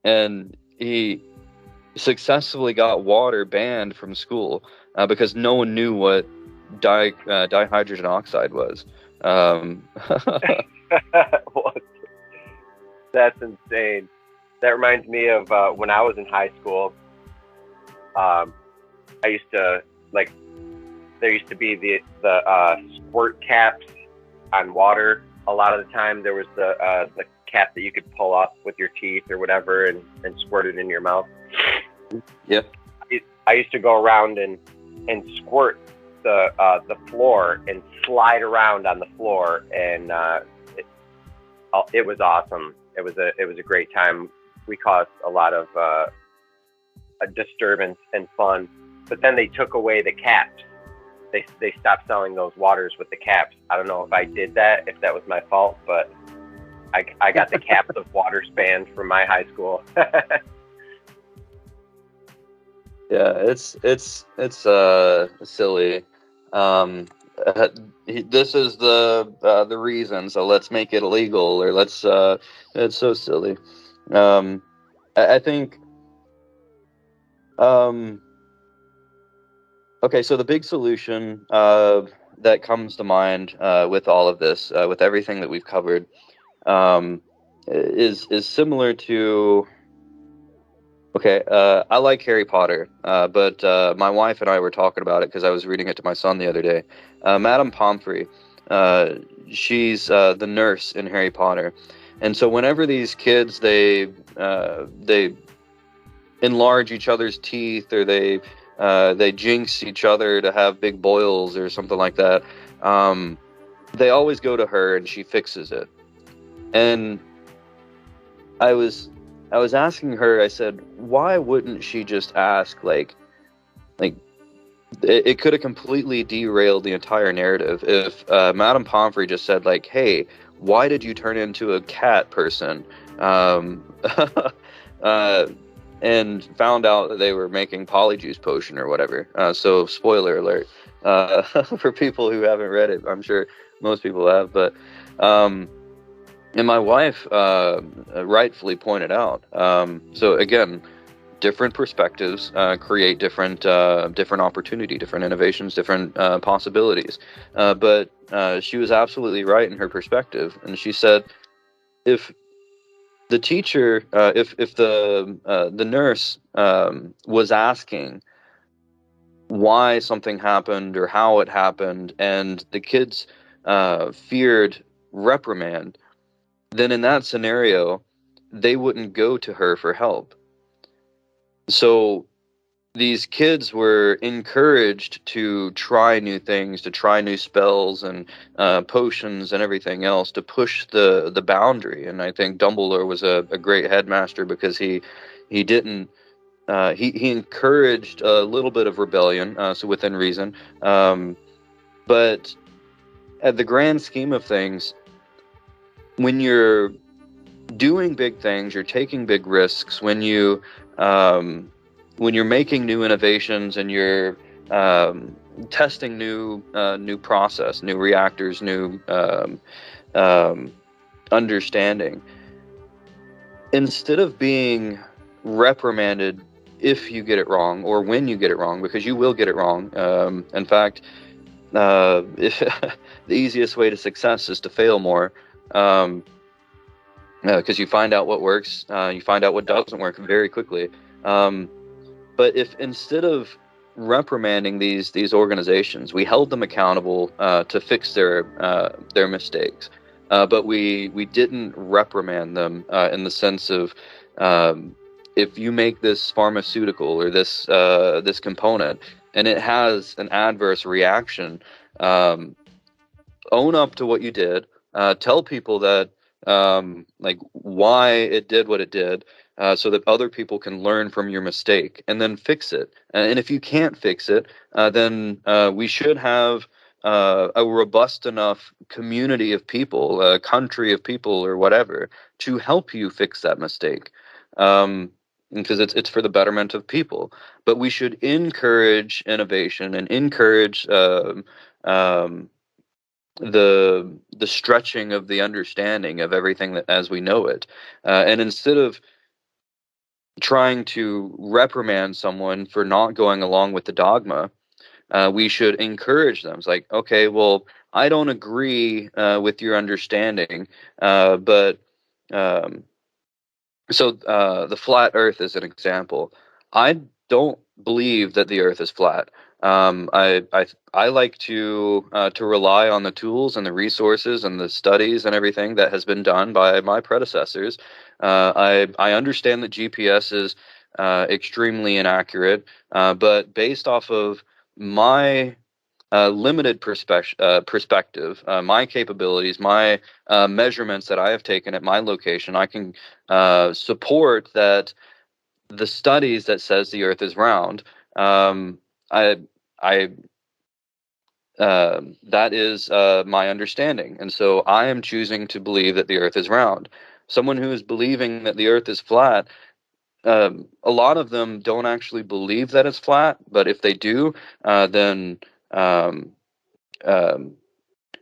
And he successfully got water banned from school because no one knew what dihydrogen oxide was. That's insane. That reminds me of when I was in high school. I used to there used to be the squirt caps on water. A lot of the time there was the cap that you could pull up with your teeth or whatever and squirt it in your mouth. Yep. I used to go around and squirt the floor and slide around on the floor, and it was awesome. It was a great time. We caused a lot of a disturbance and fun, but then they took away the caps. They stopped selling those waters with the caps. I don't know if I did that, if that was my fault, but I got the caps of waters banned from my high school. Yeah, it's silly. This is the reason, so let's make it illegal, or let's it's so silly. I think okay, so the big solution that comes to mind with all of this, with everything that we've covered, is similar to. Okay, I like Harry Potter, but my wife and I were talking about it because I was reading it to my son the other day. Madame Pomfrey, she's the nurse in Harry Potter, and so whenever these kids they enlarge each other's teeth, or they jinx each other to have big boils or something like that, they always go to her and she fixes it. And I was asking her, I said, why wouldn't she just ask, like it could have completely derailed the entire narrative if Madame Pomfrey just said, like, hey, why did you turn into a cat person? And found out that they were making Polyjuice potion or whatever. So spoiler alert for people who haven't read it. I'm sure most people have, but and my wife rightfully pointed out. So again, different perspectives create different opportunity, different innovations, different possibilities. But she was absolutely right in her perspective, and she said, if the teacher, if the nurse was asking why something happened or how it happened, and the kids feared reprimand, then in that scenario, they wouldn't go to her for help. So these kids were encouraged to try new things, to try new spells and potions and everything else to push the boundary. And I think Dumbledore was a great headmaster because he didn't he encouraged a little bit of rebellion, so within reason. But at the grand scheme of things, when you're doing big things, you're taking big risks, when you're making new innovations and you're testing new process, new reactors, new understanding, instead of being reprimanded if you get it wrong or when you get it wrong, because you will get it wrong. In fact, the easiest way to success is to fail more, because you find out what works, you find out what doesn't work very quickly. But if instead of reprimanding these organizations, we held them accountable to fix their mistakes, but we didn't reprimand them in the sense of, if you make this pharmaceutical or this component and it has an adverse reaction, own up to what you did. Tell people that like why it did what it did, so that other people can learn from your mistake and then fix it. And if you can't fix it, then we should have a robust enough community of people, a country of people or whatever, to help you fix that mistake. Because it's for the betterment of people. But we should encourage innovation and encourage the stretching of the understanding of everything that as we know it, and instead of trying to reprimand someone for not going along with the dogma, we should encourage them. It's like, okay, well, I don't agree with your understanding, but so the flat Earth is an example. I don't believe that the Earth is flat. I like to rely on the tools and the resources and the studies and everything that has been done by my predecessors. I understand that GPS is extremely inaccurate, but based off of my limited perspective, my capabilities, my measurements that I have taken at my location, I can support that the studies that says the Earth is round. I that is my understanding, and so I am choosing to believe that the Earth is round. Someone who is believing that the Earth is flat, a lot of them don't actually believe that it's flat, but if they do, then um,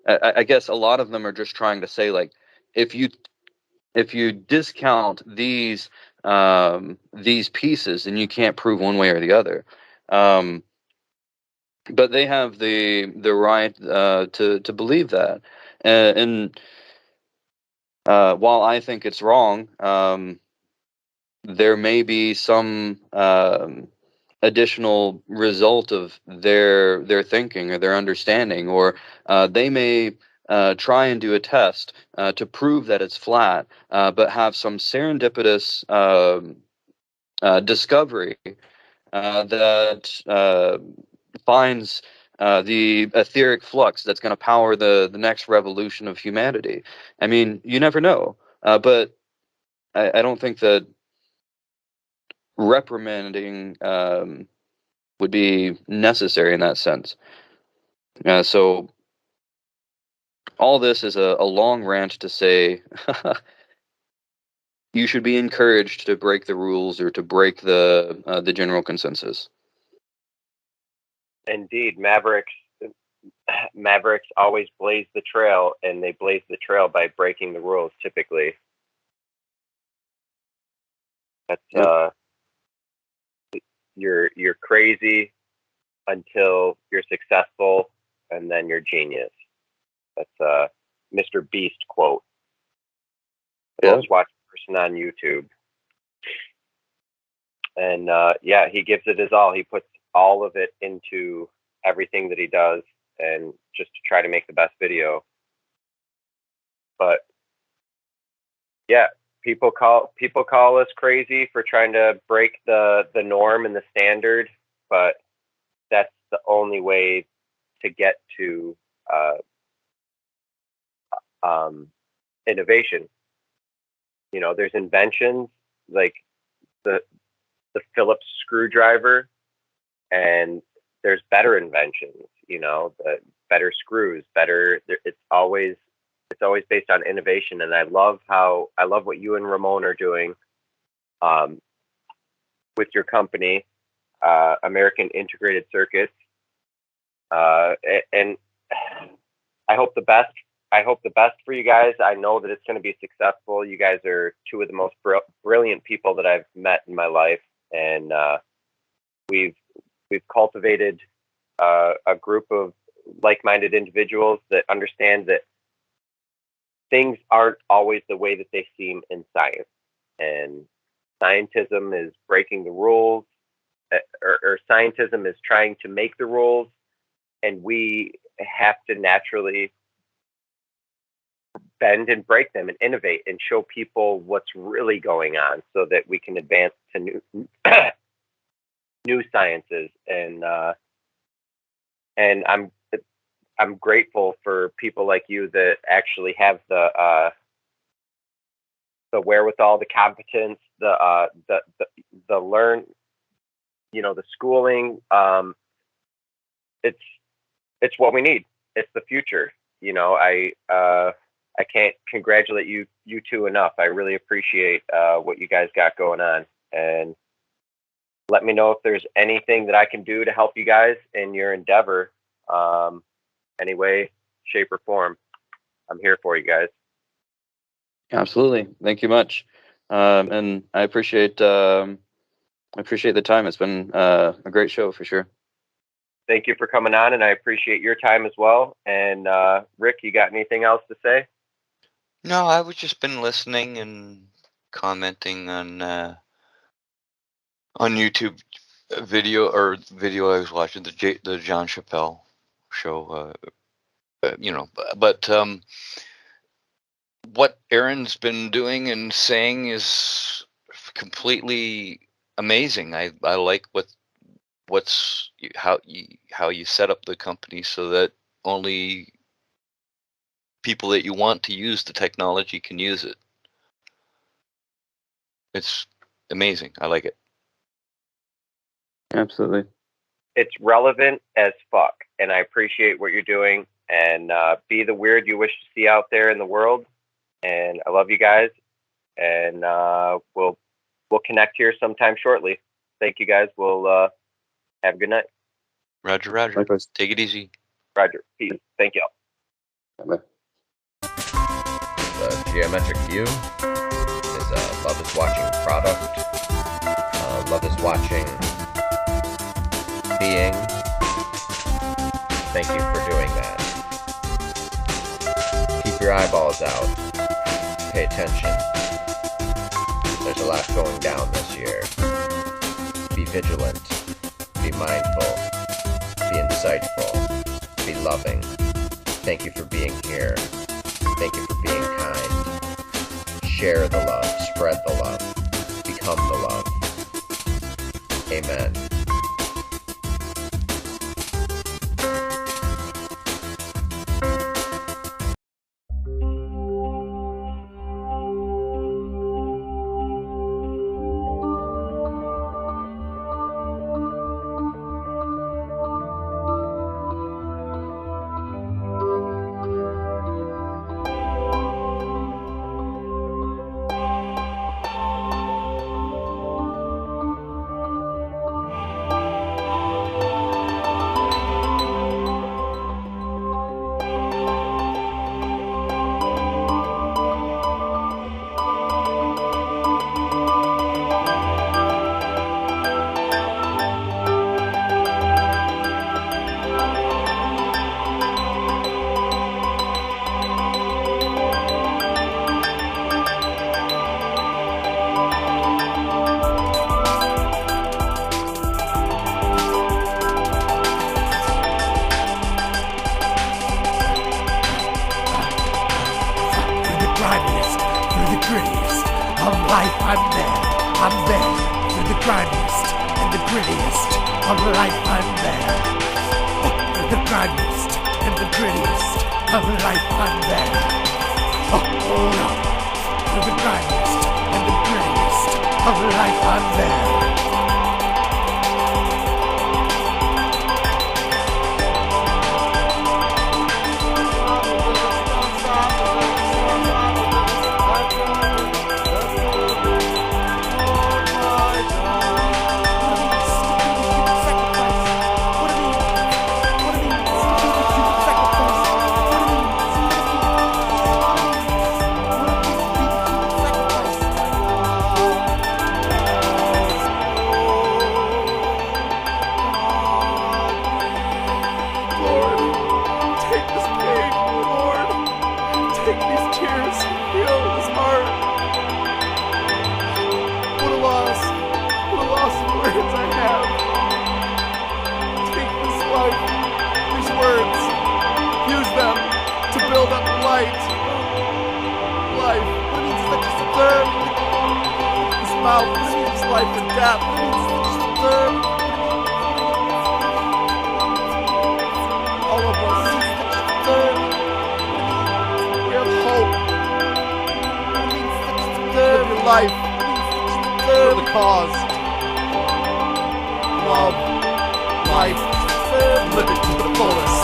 I guess a lot of them are just trying to say, like, if you discount these pieces, then you can't prove one way or the other. But they have the right to believe that, and while I think it's wrong, there may be some additional result of their thinking or their understanding, or they may try and do a test to prove that it's flat, but have some serendipitous discovery that finds the etheric flux that's going to power the next revolution of humanity. I mean, you never know, but I don't think that reprimanding would be necessary in that sense. So all this is a long rant to say you should be encouraged to break the rules or to break the general consensus. Indeed, Mavericks always blaze the trail, and they blaze the trail by breaking the rules. Typically, that's you're crazy until you're successful, and then you're genius. That's a Mr. Beast quote. The most watched person on YouTube. And yeah, he gives it his all. He puts all of it into everything that he does, and just to try to make the best video. But yeah, people call us crazy for trying to break the norm and the standard, but that's the only way to get to innovation. You know, there's inventions like the Phillips screwdriver, and there's better inventions. You know, the better screws, better. It's always based on innovation, and I love what you and Ramon are doing with your company, American Integrated Circuits. And I hope the best. I hope the best for you guys. I know that it's going to be successful. You guys are two of the most brilliant people that I've met in my life, and we've cultivated a group of like-minded individuals that understand that things aren't always the way that they seem in science, and scientism is breaking the rules, or scientism is trying to make the rules, and we have to naturally bend and break them and innovate and show people what's really going on so that we can advance to new sciences. And I'm grateful for people like you that actually have the wherewithal, the competence, the learn, the schooling. It's what we need. It's the future. I can't congratulate you two enough. I really appreciate what you guys got going on, and let me know if there's anything that I can do to help you guys in your endeavor, any way, shape, or form. I'm here for you guys. Absolutely. Thank you much. And I appreciate the time. It's been a great show for sure. Thank you for coming on, and I appreciate your time as well. And Rick, you got anything else to say? No, I've just been listening and commenting on YouTube video I was watching, the John Chappelle show. But what Aron's been doing and saying is completely amazing. I like how you set up the company so that only people that you want to use the technology can use it. It's amazing. I like it. Absolutely. It's relevant as fuck, and I appreciate what you're doing. And be the weird you wish to see out there in the world. And I love you guys. And we'll connect here sometime shortly. Thank you guys. We'll have a good night. Roger, Roger. Likewise. Take it easy. Roger. Peace. Thank y'all. Bye-bye. The geometric view is love is watching product. Love is watching being. Thank you for doing that. Keep your eyeballs out. Pay attention. There's a lot going down this year. Be vigilant. Be mindful. Be insightful. Be loving. Thank you for being here. Thank you for being kind. Share the love. Spread the love. Become the love. Amen. about between life and death. All of us. We have hope. Live your life for the cause. Love, life, live it to the fullest.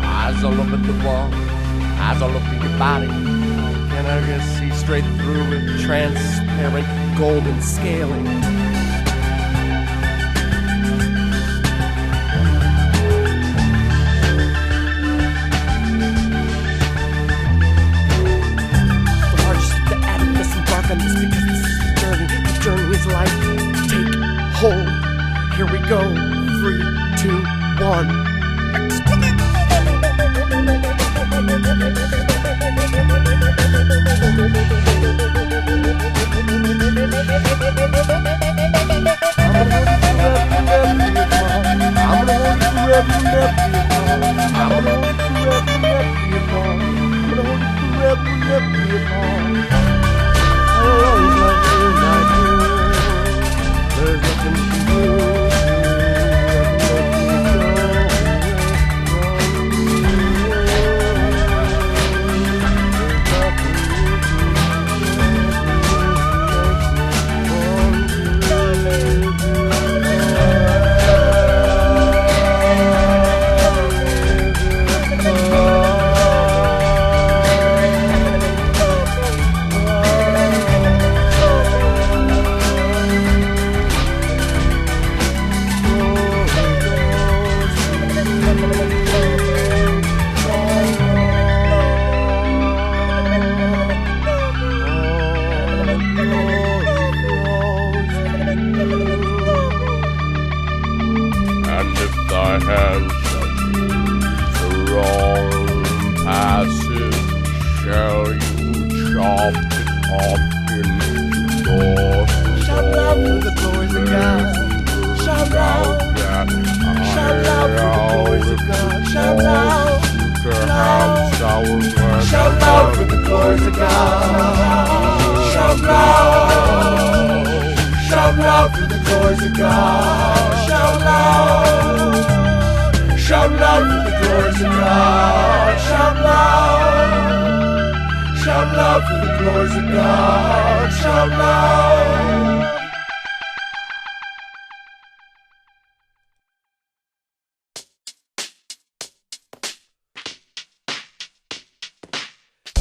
Eyes all over the wall, eyes all over your body. And I can see straight through with transparent golden scaling. The largest of the atom must embark on this because this is the journey. The journey is life. Take hold. Here we go. 3, 2, 1. Shout loud for the glories of God. Shout loud. Shout loud for the glories of God. Shout loud. Shout loud for the glories of God. Shout loud. Shout loud for the glories of God. Shout loud. Shout loud for the glories of God. Shout loud. Shout loud for the glories of God. Shout loud.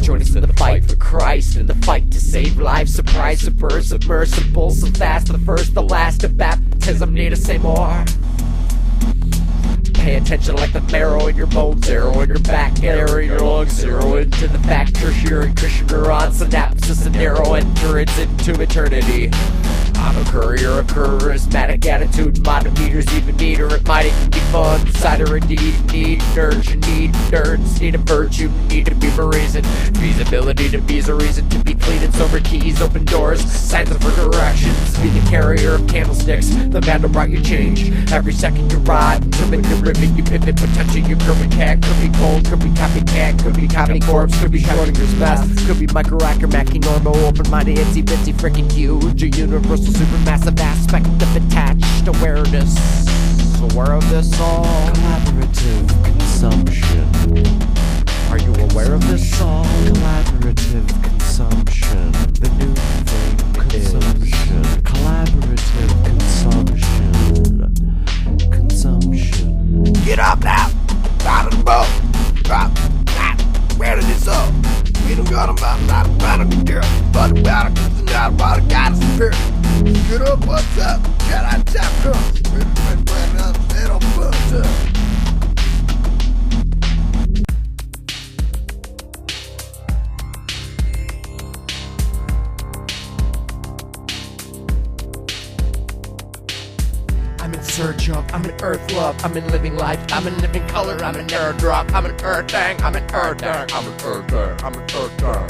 Join us in the fight for Christ, in the fight to save lives. Surprise, submersible, so fast, the first, the last of baptism. Need to say more. Pay attention like the marrow in your bones, arrow in your back, arrow in your lungs, zero into the fact, tertiary Christian neuron synapses, and narrow entrance into eternity. I'm a courier of charismatic attitude, modern meters even neater, it might even be fun. Cider indeed, need nerds, you need nerds, need a virtue, need to be a reason. Feasibility to be a reason to be clean and sober, keys, open doors, signs of directions. Be the carrier of candlesticks, the man who brought you change. Every second you ride, until you rivet, you pivot, potential, you curve and cat. Could be cold, could be copycat, could be copy corpse, could be Schrodinger's best, could be micro-actor, Mackie, normal, open-minded, itsy-bitsy, freaking huge, a universal supermassive aspect of attached awareness. Aware of this all? Collaborative consumption. Are you aware of this song? Collaborative consumption. The new thing consumption. Collaborative consumption. Get up now! Out of the boat! Drop! Where did this up? We don't got about a girl, but about a not about a goddess spirit. Get up, what's up? Get out, tap cross. We're playing up, they don't put up. I'm in search of, I'm in earth love, I'm in living life, I'm in living color, I'm in air drop, I'm in earth thing, I'm in earth thing, I'm in earth thing, I'm in earth thing.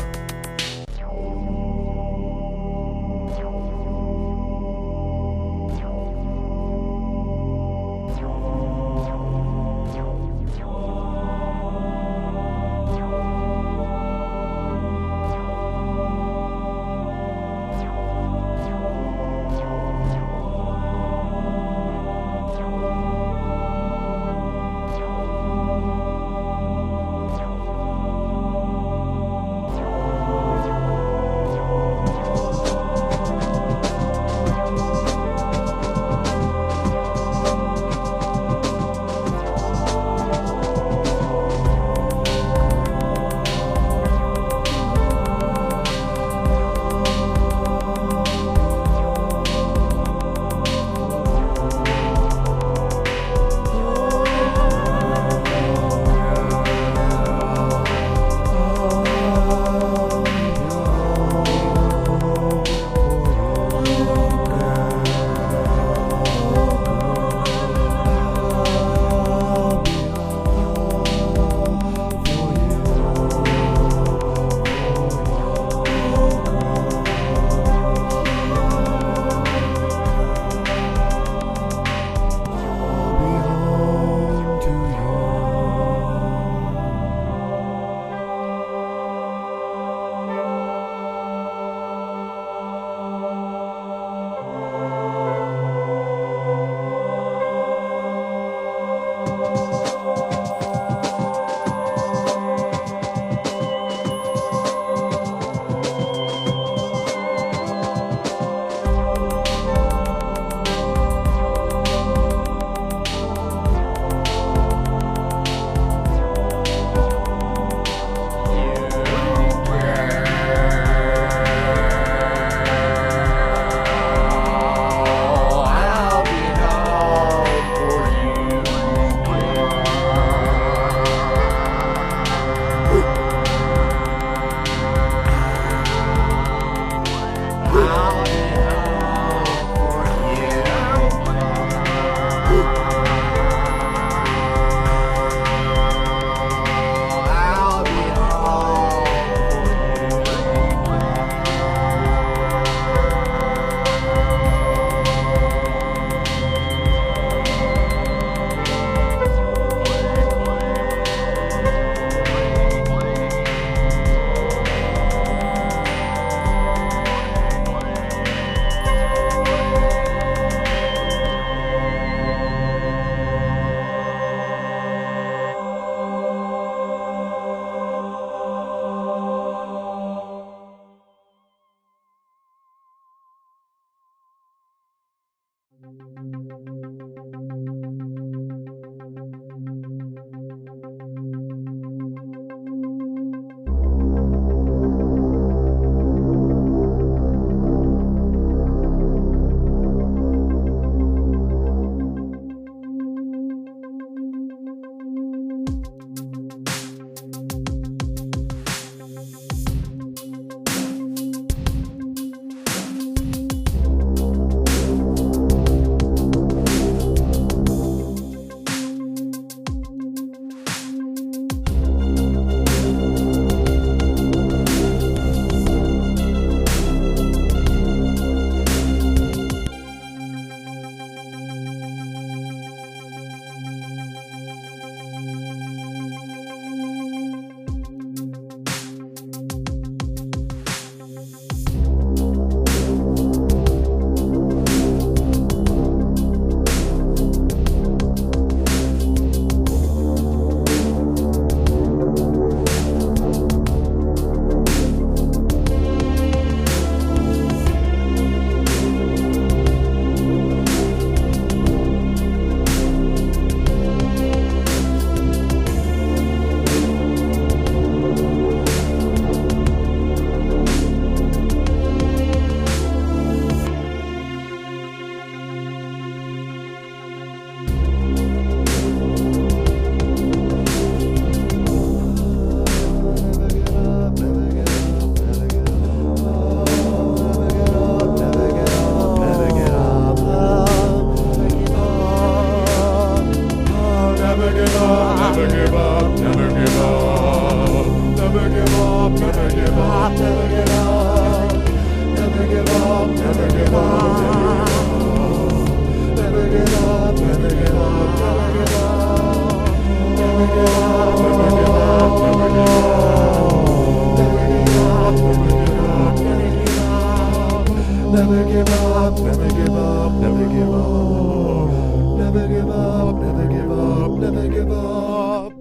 up, never give up. Never give up, never give up, never give up.